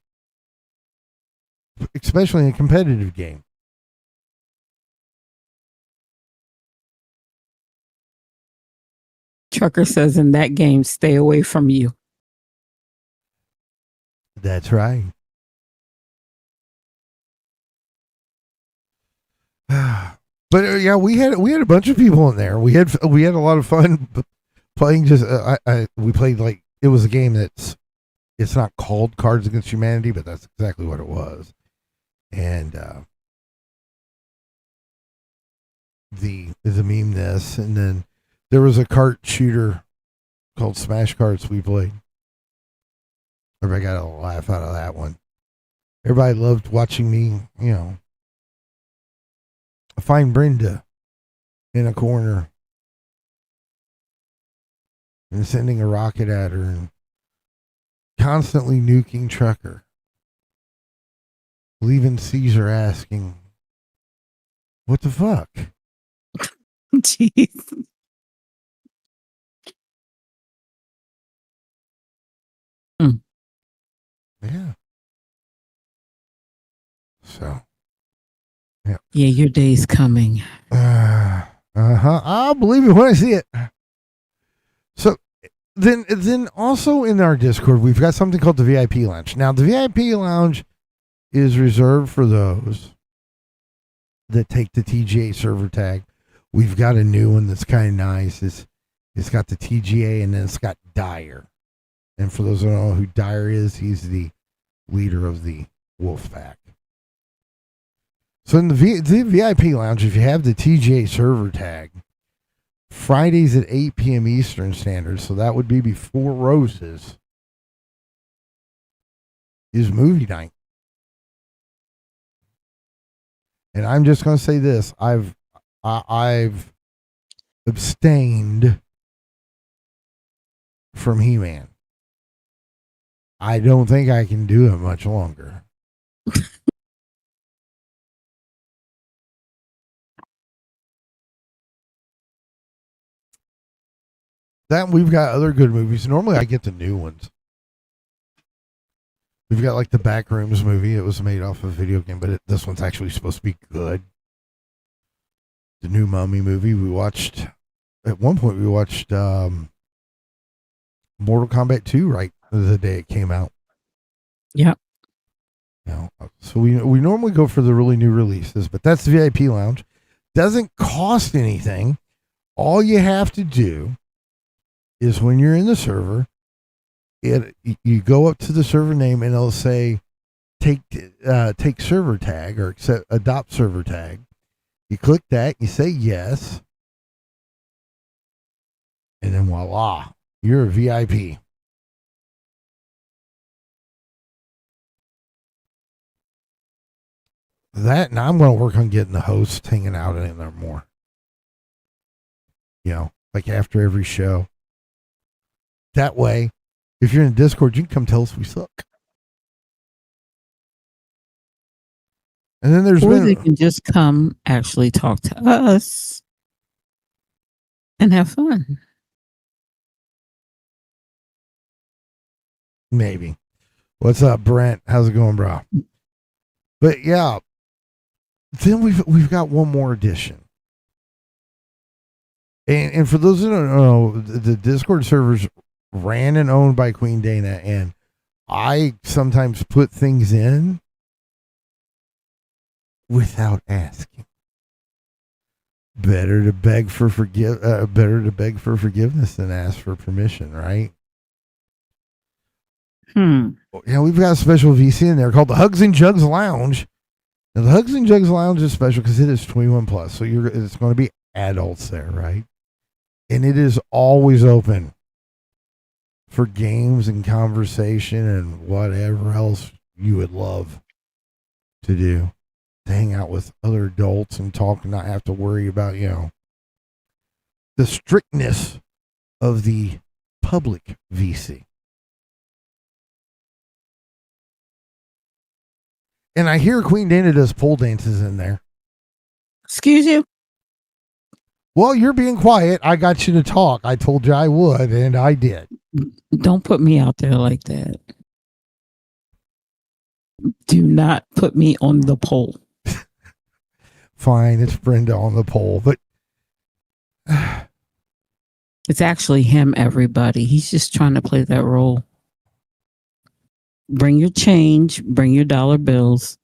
Especially in a competitive game. Trucker says in that game, stay away from you. That's right. But yeah, we had a bunch of people in there. We had a lot of fun playing. Just we played like it was a game it's not called Cards Against Humanity, but that's exactly what it was. And the meme this, and then there was a cart shooter called Smash Carts we played. Everybody got a laugh out of that one. Everybody loved watching me, find Brenda in a corner and sending a rocket at her and constantly nuking Trucker. Leaving Caesar asking, what the fuck? Jeez. Yeah. So. Yeah, your day's coming. I'll believe it when I see it. So then also in our Discord, we've got something called the VIP Lounge. Now, the VIP Lounge is reserved for those that take the TGA server tag. We've got a new one that's kind of nice. It's got the TGA and then it's got Dyer. And for those who don't know who Dyer is, he's the leader of the Wolf Pack. So in the VIP Lounge, if you have the TGA server tag, Fridays at 8 p.m. Eastern Standard, so that would be before Roses, is movie night. And I'm just going to say this. I've abstained from He-Man. I don't think I can do it much longer. That we've got other good movies. Normally I get the new ones. We've got like the Backrooms movie. It was made off of a video game, but this one's actually supposed to be good. The new Mummy movie we watched. At one point we watched Mortal Kombat 2 right the day it came out. Yeah. So we normally go for the really new releases, but that's the VIP Lounge. Doesn't cost anything. All you have to do is when you're in the server, you go up to the server name and it'll say take server tag or adopt server tag. You click that, you say yes, and then voila, you're a VIP. That, and I'm going to work on getting the hosts hanging out in there more. like after every show. That way, if you're in Discord, you can come tell us we suck. And then there's Or they been can just come actually talk to us and have fun. maybe. What's up, Brent? How's it going, bro? But yeah, then we've got one more edition. And for those who don't know, the Discord servers ran and owned by Queen Dana, and I sometimes put things in without asking. Better to beg for forgiveness than ask for permission, right? Yeah, we've got a special VC in there called the Hugs and Jugs Lounge. Now, the Hugs and Jugs Lounge is special because it is 21 plus, so it's going to be adults there, right? And it is always open for games and conversation and whatever else you would love to do. To hang out with other adults and talk and not have to worry about, the strictness of the public VC. And I hear Queen Dana does pole dances in there. Excuse you? Well, you're being quiet. I got you to talk. I told you I would, and I did. Don't put me out there like that. Do not put me on the pole. Fine, it's Brenda on the pole, but it's actually him, everybody. He's just trying to play that role. Bring your change, bring your dollar bills.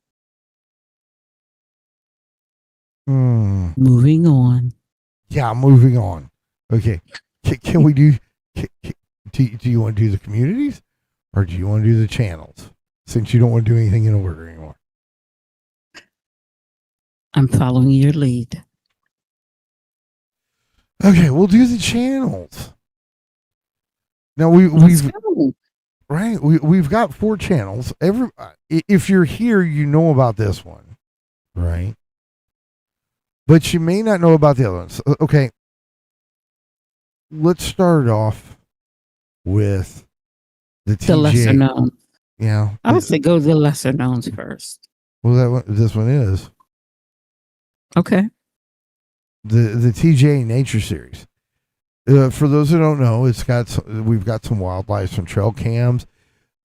Moving on. Yeah, moving on. Okay. Can we do you want to do the communities or do you want to do the channels? Since you don't want to do anything in order anymore. I'm following your lead. Okay, we'll do the channels. Now we've got 4 channels. If you're here, you know about this one, right? But you may not know about the other ones. Okay, let's start off with the lesser known. Yeah, I would say go to the lesser knowns first. Well, this one is. Okay. The TJ Nature Series. For those who don't know, we've got some wildlife, some trail cams.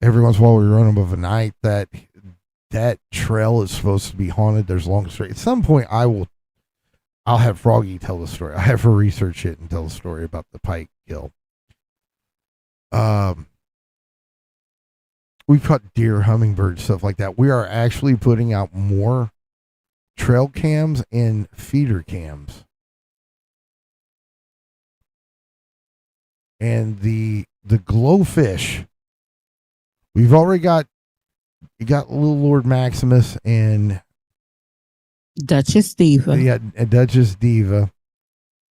Every once in a while we run them of a night. That trail is supposed to be haunted. There's long story. At some point I'll have Froggy tell the story. I have her research it and tell the story about the pike kill. We've caught deer, hummingbirds, stuff like that. We are actually putting out more trail cams and feeder cams. And the glowfish, we've already got Little Lord Maximus and Duchess Diva. Yeah, Duchess Diva.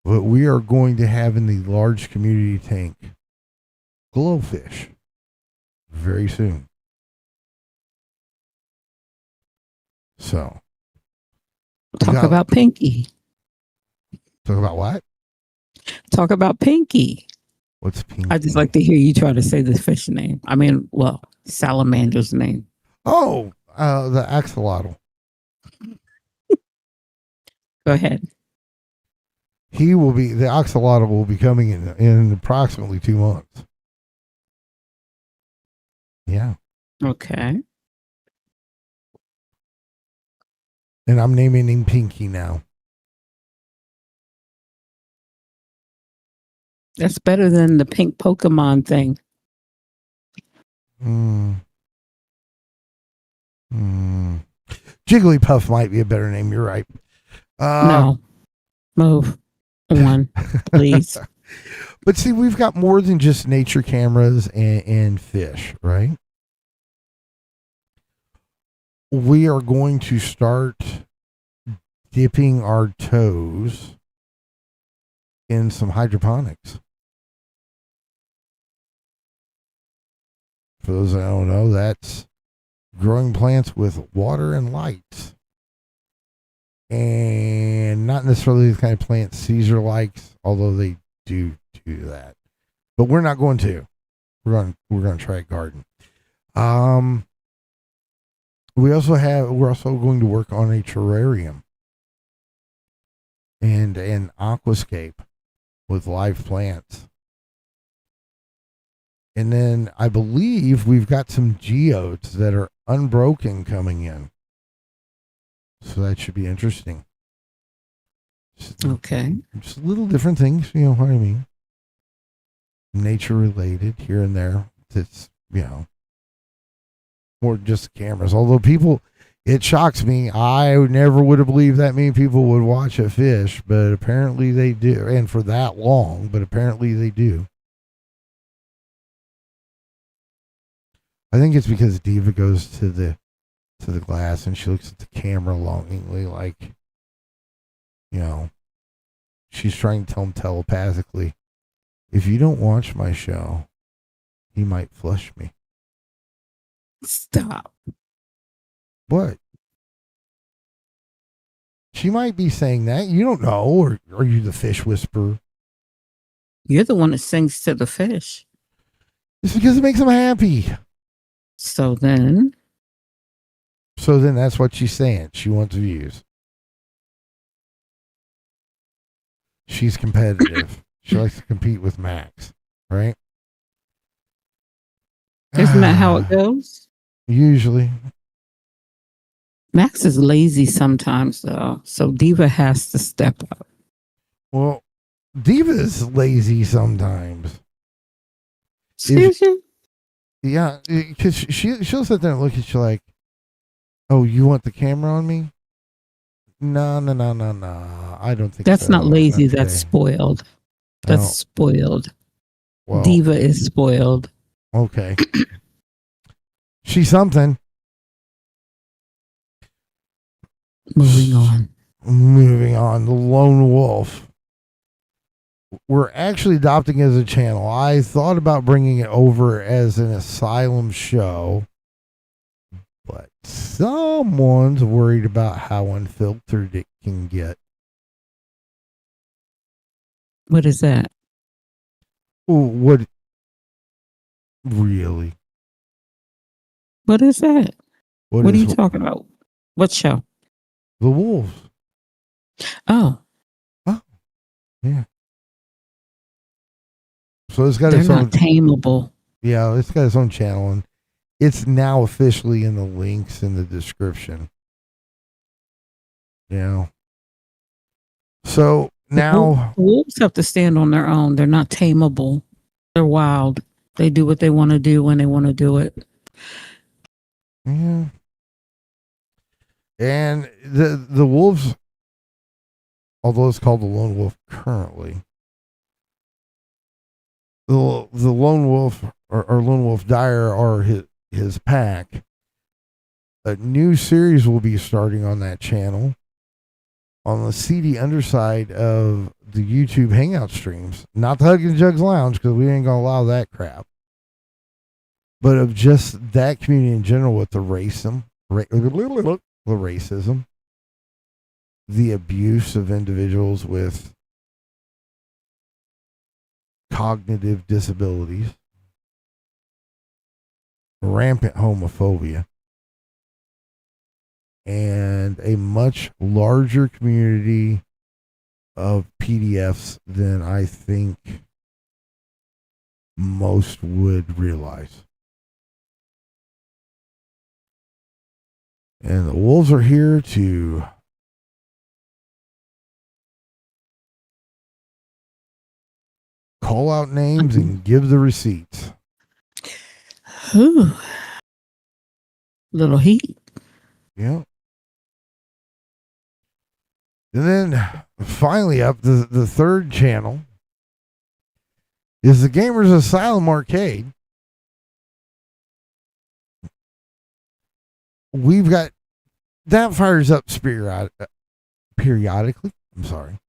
But we are going to have in the large community tank glowfish very soon. So talk about Pinky. Talk about what? Talk about Pinky. What's Pinky? I just like to hear you try to say the fish name. I mean, well, salamander's name. Oh, the axolotl. Go ahead. The axolotl will be coming in approximately 2 months. Yeah. Okay. And I'm naming him Pinky now. That's better than the pink Pokemon thing. Jigglypuff might be a better name. You're right. No. Move on, please. But see, we've got more than just nature cameras and fish, right? We are going to start dipping our toes in some hydroponics. For those that don't know, that's growing plants with water and light. And not necessarily the kind of plant Caesar likes, although they do that, but we're not going to. We're going to try a garden. We're also going to work on a terrarium and an aquascape with live plants. And then I believe we've got some geodes that are unbroken coming in. So that should be interesting. Okay. Just little different things, you know what I mean? Nature related here and there. It's, more just cameras. Although it shocks me. I never would have believed that many people would watch a fish, but apparently they do. And for that long, but apparently they do. I think it's because Diva goes to the glass and she looks at the camera longingly, like, she's trying to tell him telepathically, if you don't watch my show, he might flush me. Stop. What? She might be saying that. You don't know. Or are you the fish whisperer? You're the one that sings to the fish. It's because it makes them happy. So then that's what she's saying. She wants views. She's competitive. She likes to compete with Max, right? Isn't that how it goes? Usually. Max is lazy sometimes, though. So Diva has to step up. Well, Diva is lazy sometimes. Seriously? Yeah, because she'll sit there and look at you like, oh, you want the camera on me? No. I don't think that's so. not lazy. Not that's today. spoiled. That's spoiled. Well, Diva is spoiled. Okay. She's something. Moving on. The Lone Wolf. We're actually adopting it as a channel. I thought about bringing it over as an Asylum show, but someone's worried about how unfiltered it can get. What is that? What? Really? What is that? What are is you talking about? What show? The Wolves. Oh. Yeah. So it's got They're its not own. tameable. Yeah, it's got its own channel, and it's now officially in the links in the description. So now The wolves have to stand on their own. They're not tameable. They're wild. They do what they want to do when they want to do it. Yeah. And the wolves, although it's called the Lone Wolf currently, the Lone Wolf or Lone Wolf Dire are his pack. A new series will be starting on that channel on the seedy underside of the YouTube Hangout streams. Not the Hug and Jugs Lounge, because we ain't going to allow that crap. But of just that community in general with the racism, the abuse of individuals with cognitive disabilities, rampant homophobia, and a much larger community of PDFs than I think most would realize. And the wolves are here to call out names and give the receipts. Ooh. Little heat. Yeah. And then finally up the third channel is the Gamers Asylum Arcade. We've got that fires up periodically. I'm sorry.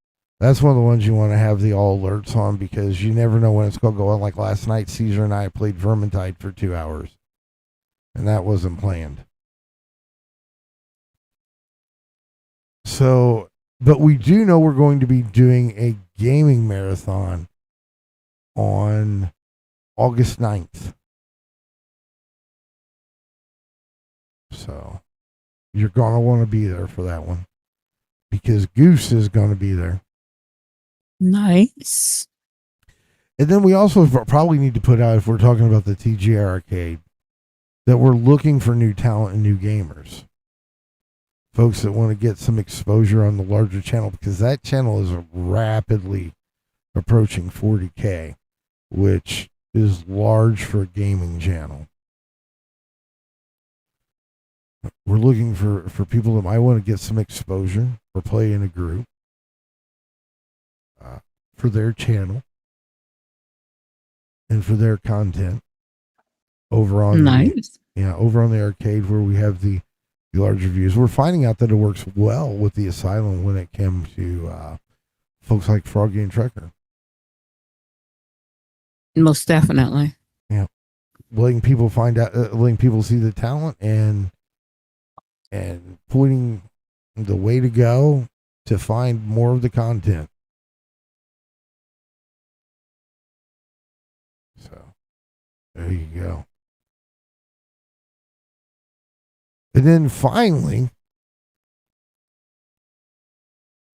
That's one of the ones you want to have the all alerts on because you never know when it's going to go on. Like last night, Caesar and I played Vermintide for 2 hours, and that wasn't planned. So, but we do know we're going to be doing a gaming marathon on August 9th. So you're going to want to be there for that one because Goose is going to be there. Nice. And then we also probably need to put out, if we're talking about the TGI Arcade, that we're looking for new talent and new gamers. Folks that want to get some exposure on the larger channel, because that channel is rapidly approaching 40K, which is large for a gaming channel. We're looking for people that might want to get some exposure or play in a group for their channel and for their content over on Nice. over on the arcade where we have the larger views. We're finding out that it works well with the Asylum when it comes to folks like Froggy and Trekker. Most definitely. Yeah, letting people find out, letting people see the talent, and pointing the way to go to find more of the content. So there you go. And then finally,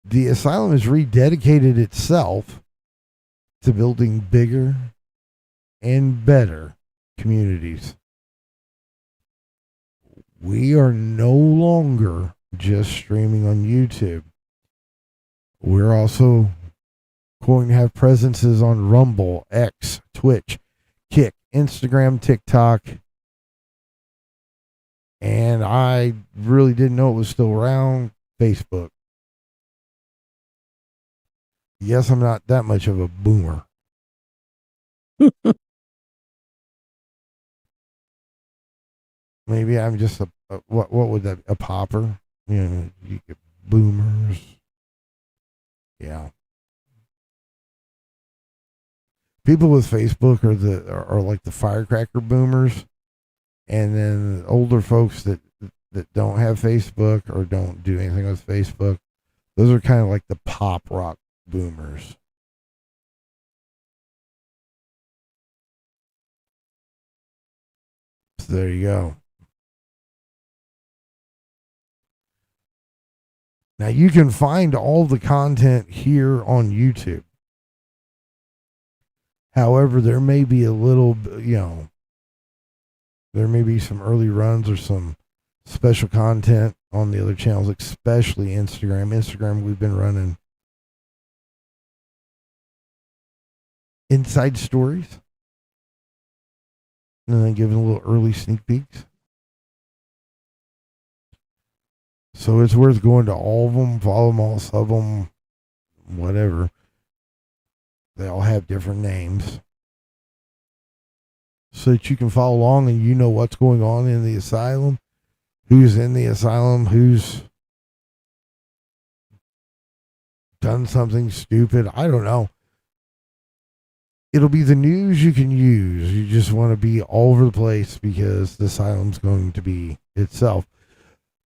the Asylum has rededicated itself to building bigger and better communities. We are no longer just streaming on YouTube. We're also going to have presences on Rumble, X, Twitch, Kick, Instagram, TikTok. And I really didn't know it was still around, Facebook. Yes, I'm not that much of a boomer. Maybe I'm just a what would that, a popper? You know, you get boomers. Yeah. People with Facebook are like the firecracker boomers, and then older folks that don't have Facebook or don't do anything with Facebook, those are kind of like the pop rock boomers. So there you go. Now you can find all the content here on YouTube. However, there may be a little, there may be some early runs or some special content on the other channels, especially Instagram. Instagram, we've been running inside stories and then giving a little early sneak peeks. So it's worth going to all of them, follow them all, sub them, whatever. They all have different names. So that you can follow along and you know what's going on in the asylum, who's in the asylum, who's done something stupid. I don't know. It'll be the news you can use. You just want to be all over the place because the asylum's going to be itself.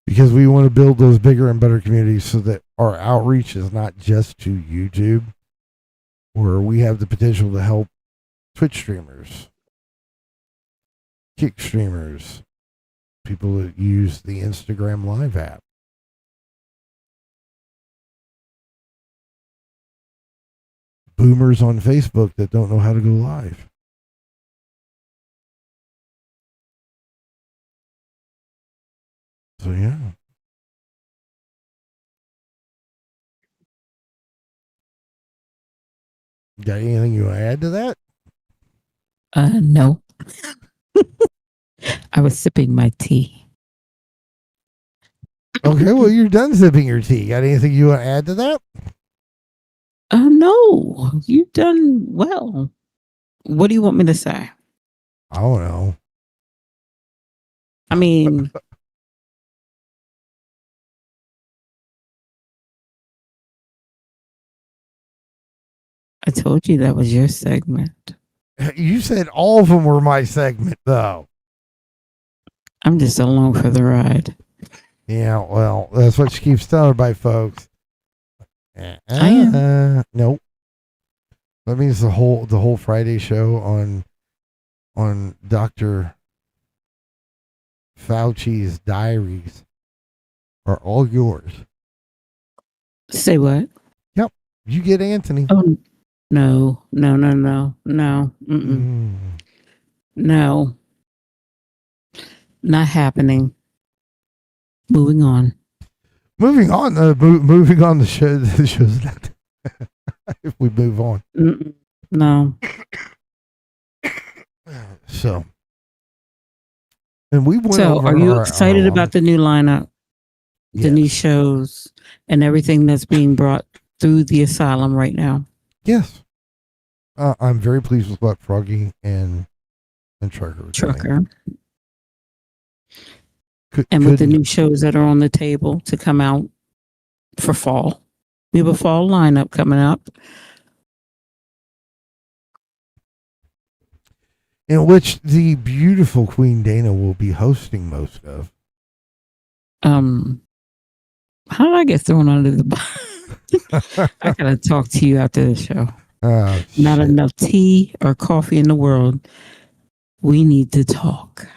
Because we want to build those bigger and better communities so that our outreach is not just to YouTube, where we have the potential to help Twitch streamers, Kick streamers, people that use the Instagram Live app. Boomers on Facebook that don't know how to go live. So yeah. Got anything you want to add to that? No. I was sipping my tea. Okay, well, you're done sipping your tea. Got anything you want to add to that? No. You've done well. What do you want me to say? I don't know. I mean, I told you that was your segment. You said all of them were my segment, though. I'm just along for the ride. Yeah, well, that's what she keeps telling everybody, folks. I am. Nope. That means the whole Friday show on Dr. Fauci's diaries are all yours. Say what? Yep. You get Anthony. Oh, no. Mm-mm. No. Not happening. Moving on. Moving on. Moving on. The show's not. If we move on. Mm-mm. No. So. And we went So, over are you our excited hour about the new lineup, the new Yes. shows, and everything that's being brought through the asylum right now? Yes. I'm very pleased with what Froggy and Trucker are doing. Trucker. And with the new shows that are on the table to come out for fall. We have a fall lineup coming up. in which the beautiful Queen Dana will be hosting most of. How did I get thrown under the bus? I gotta talk to you after the show. Not Shit. enough tea or coffee in the world. We need to talk.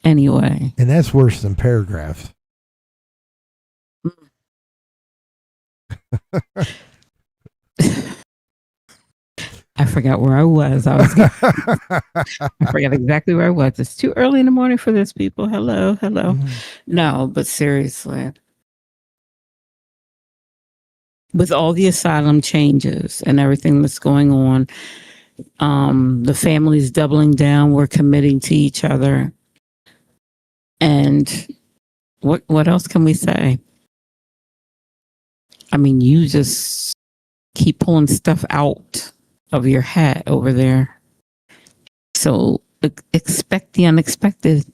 Anyway. And that's worse than paragraphs. I forgot where I was. I forgot exactly where I was. It's too early in the morning for this, people. Hello. No, but seriously. With all the asylum changes and everything that's going on, the family's doubling down. We're committing to each other. And what else can we say? I mean, you just keep pulling stuff out of your hat over there. So expect the unexpected.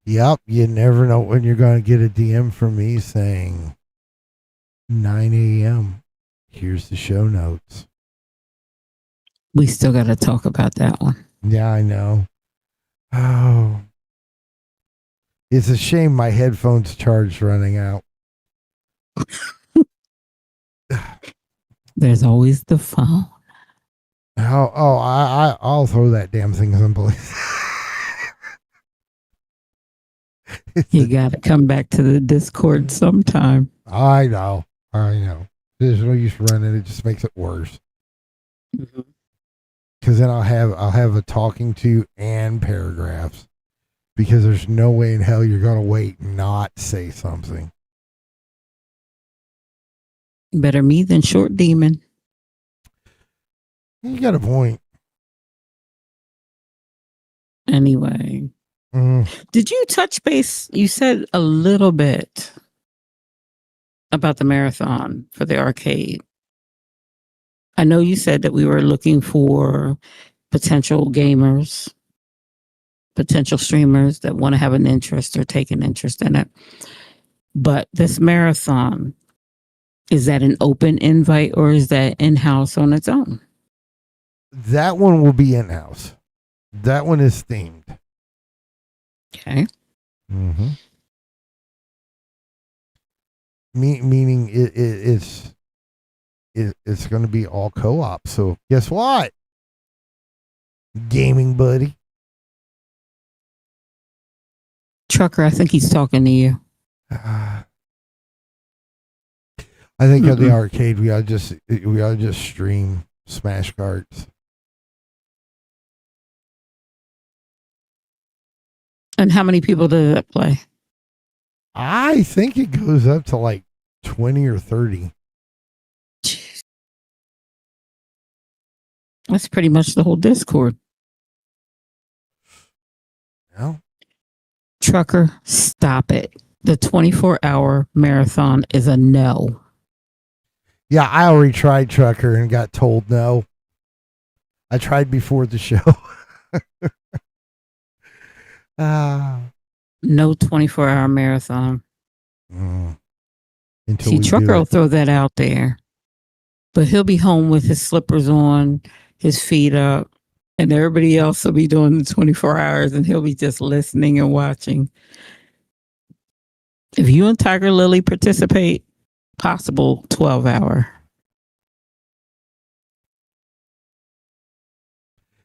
Yep, you never know when you're going to get a DM from me saying 9 a.m. Here's the show notes. We still got to talk about that one. Yeah, I know. Oh, it's a shame my headphones charge running out. There's always the phone. I'll throw that damn thing someplace. You got to come back to the Discord sometime. I know. There's no use running it; just makes it worse. Because then I'll have a talking to and paragraphs. Because there's no way in hell you're gonna wait and not say something. Better me than Short Demon. You got a point. Anyway. Did you touch base? You said a little bit about the marathon for the arcade. I know you said that we were looking for potential gamers, potential streamers that want to have an interest or take an interest in it. But this marathon, is that an open invite or is that in-house on its own? That one will be in-house. That one is themed. Okay. Meaning it's going to be all co-op. So guess what? Gaming buddy. Trucker, I think he's talking to you. I think at the arcade we ought to just stream Smash Cards. And how many people did that play? I think it goes up to like 20 or 30. Jeez. That's pretty much the whole Discord. No. Trucker, stop it. The 24-hour marathon is a no. Yeah, I already tried Trucker and got told no. I tried before the show. No 24-hour marathon. See, Trucker will throw that out there. But he'll be home with his slippers on, his feet up, and everybody else will be doing the 24 hours, and he'll be just listening and watching. If you and Tiger Lily participate, possible 12-hour.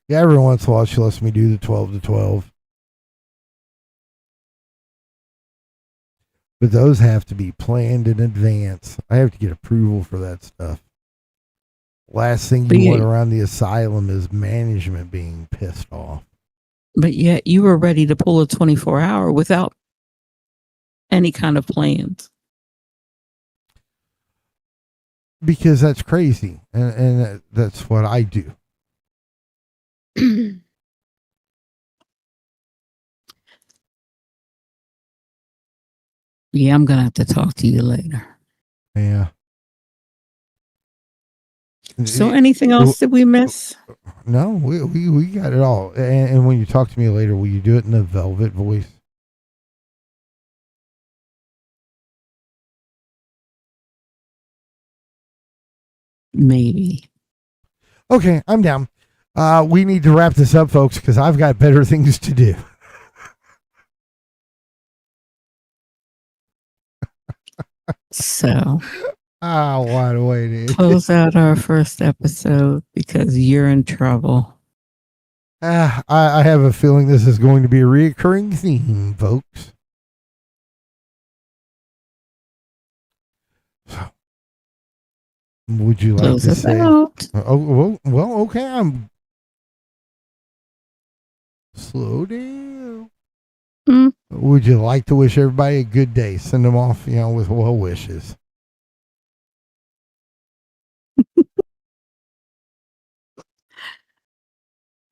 Yeah, every once in a while she lets me do the 12 to 12. But those have to be planned in advance. I have to get approval for that stuff. Last thing you want around the asylum is management being pissed off. But yet you were ready to pull a 24-hour without any kind of plans. Because that's crazy. And that's what I do. Yeah, I'm going to have to talk to you later. Yeah. So anything else that we miss? No, we got it all. And when you talk to me later, will you do it in the velvet voice? Maybe. Okay, I'm down. We need to wrap this up, folks, because I've got better things to do. So, what a way to close out our first episode because you're in trouble. I have a feeling this is going to be a reoccurring theme, folks. So, would you like close to us say? Out. Oh, well, okay. I'm slow down. Would you like to wish everybody a good day? Send them off, with well wishes.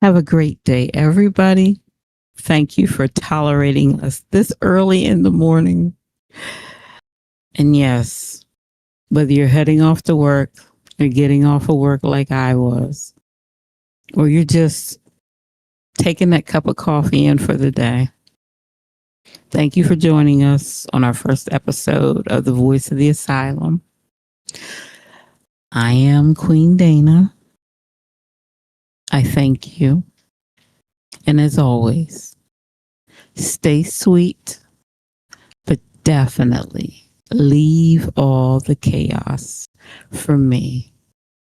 Have a great day, everybody. Thank you for tolerating us this early in the morning. And yes, whether you're heading off to work or getting off of work like I was, or you're just taking that cup of coffee in for the day, thank you for joining us on our first episode of The Voice of the Asylum. I am Queen Dana. I thank you. And as always, stay sweet, but definitely leave all the chaos for me.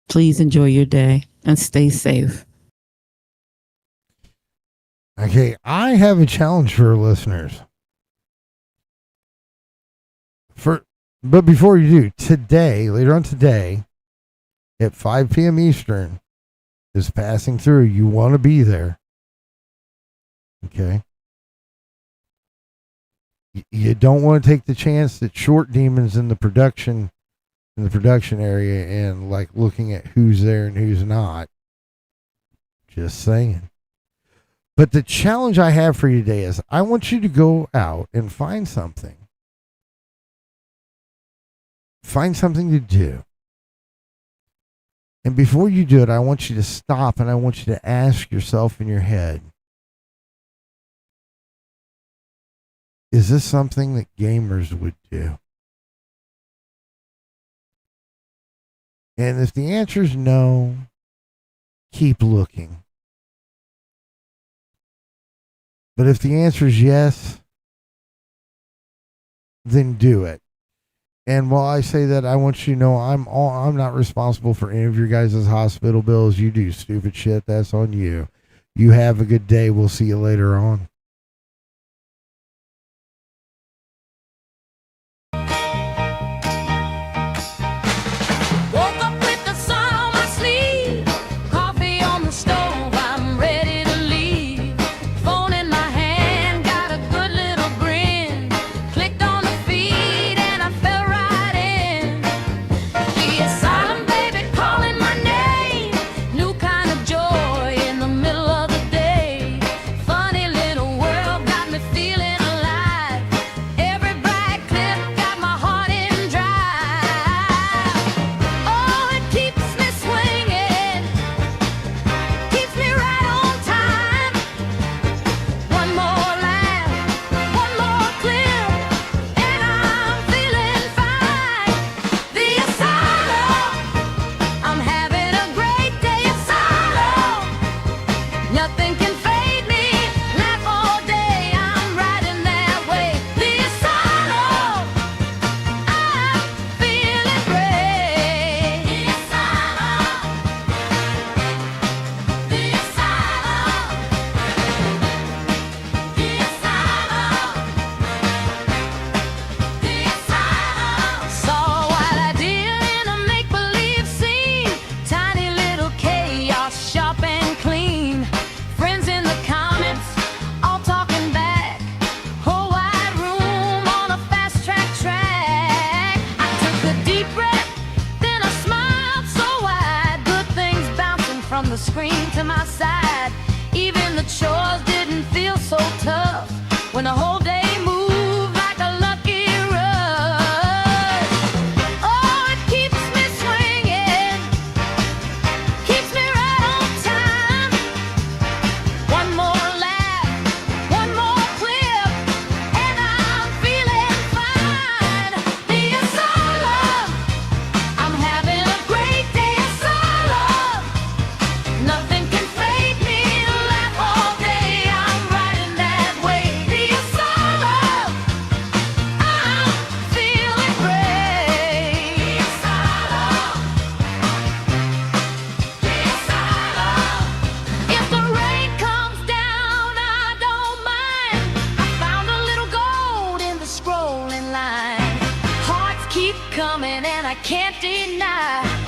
Please enjoy your day and stay safe. Okay, I have a challenge for our listeners. But before you do, later on today, at 5 p.m. Eastern, is passing through. You want to be there. Okay. You don't want to take the chance that Short Demon's in the production area and like looking at who's there and who's not. Just saying. But the challenge I have for you today is I want you to go out and find something. Find something to do. And before you do it, I want you to stop and I want you to ask yourself in your head, is this something that gamers would do? And if the answer is no, keep looking. But if the answer is yes, then do it. And while I say that, I want you to know I'm not responsible for any of your guys' hospital bills. You do stupid shit, that's on you. You have a good day. We'll see you later on. Joy in the middle of the day, funny little when the whole day moves like a lucky rush. Oh, it keeps me swinging, keeps me right on time. One more laugh, one more clip, and I'm feeling fine. The asylum, I'm having a great day. Asylum, nothing can fade me. Laugh all day, I'm riding that wave. The asylum, I'm feeling great. The asylum, the asylum. If the rain comes down, I don't mind. I found a little gold in the scrolling line. Hearts keep coming and I can't deny.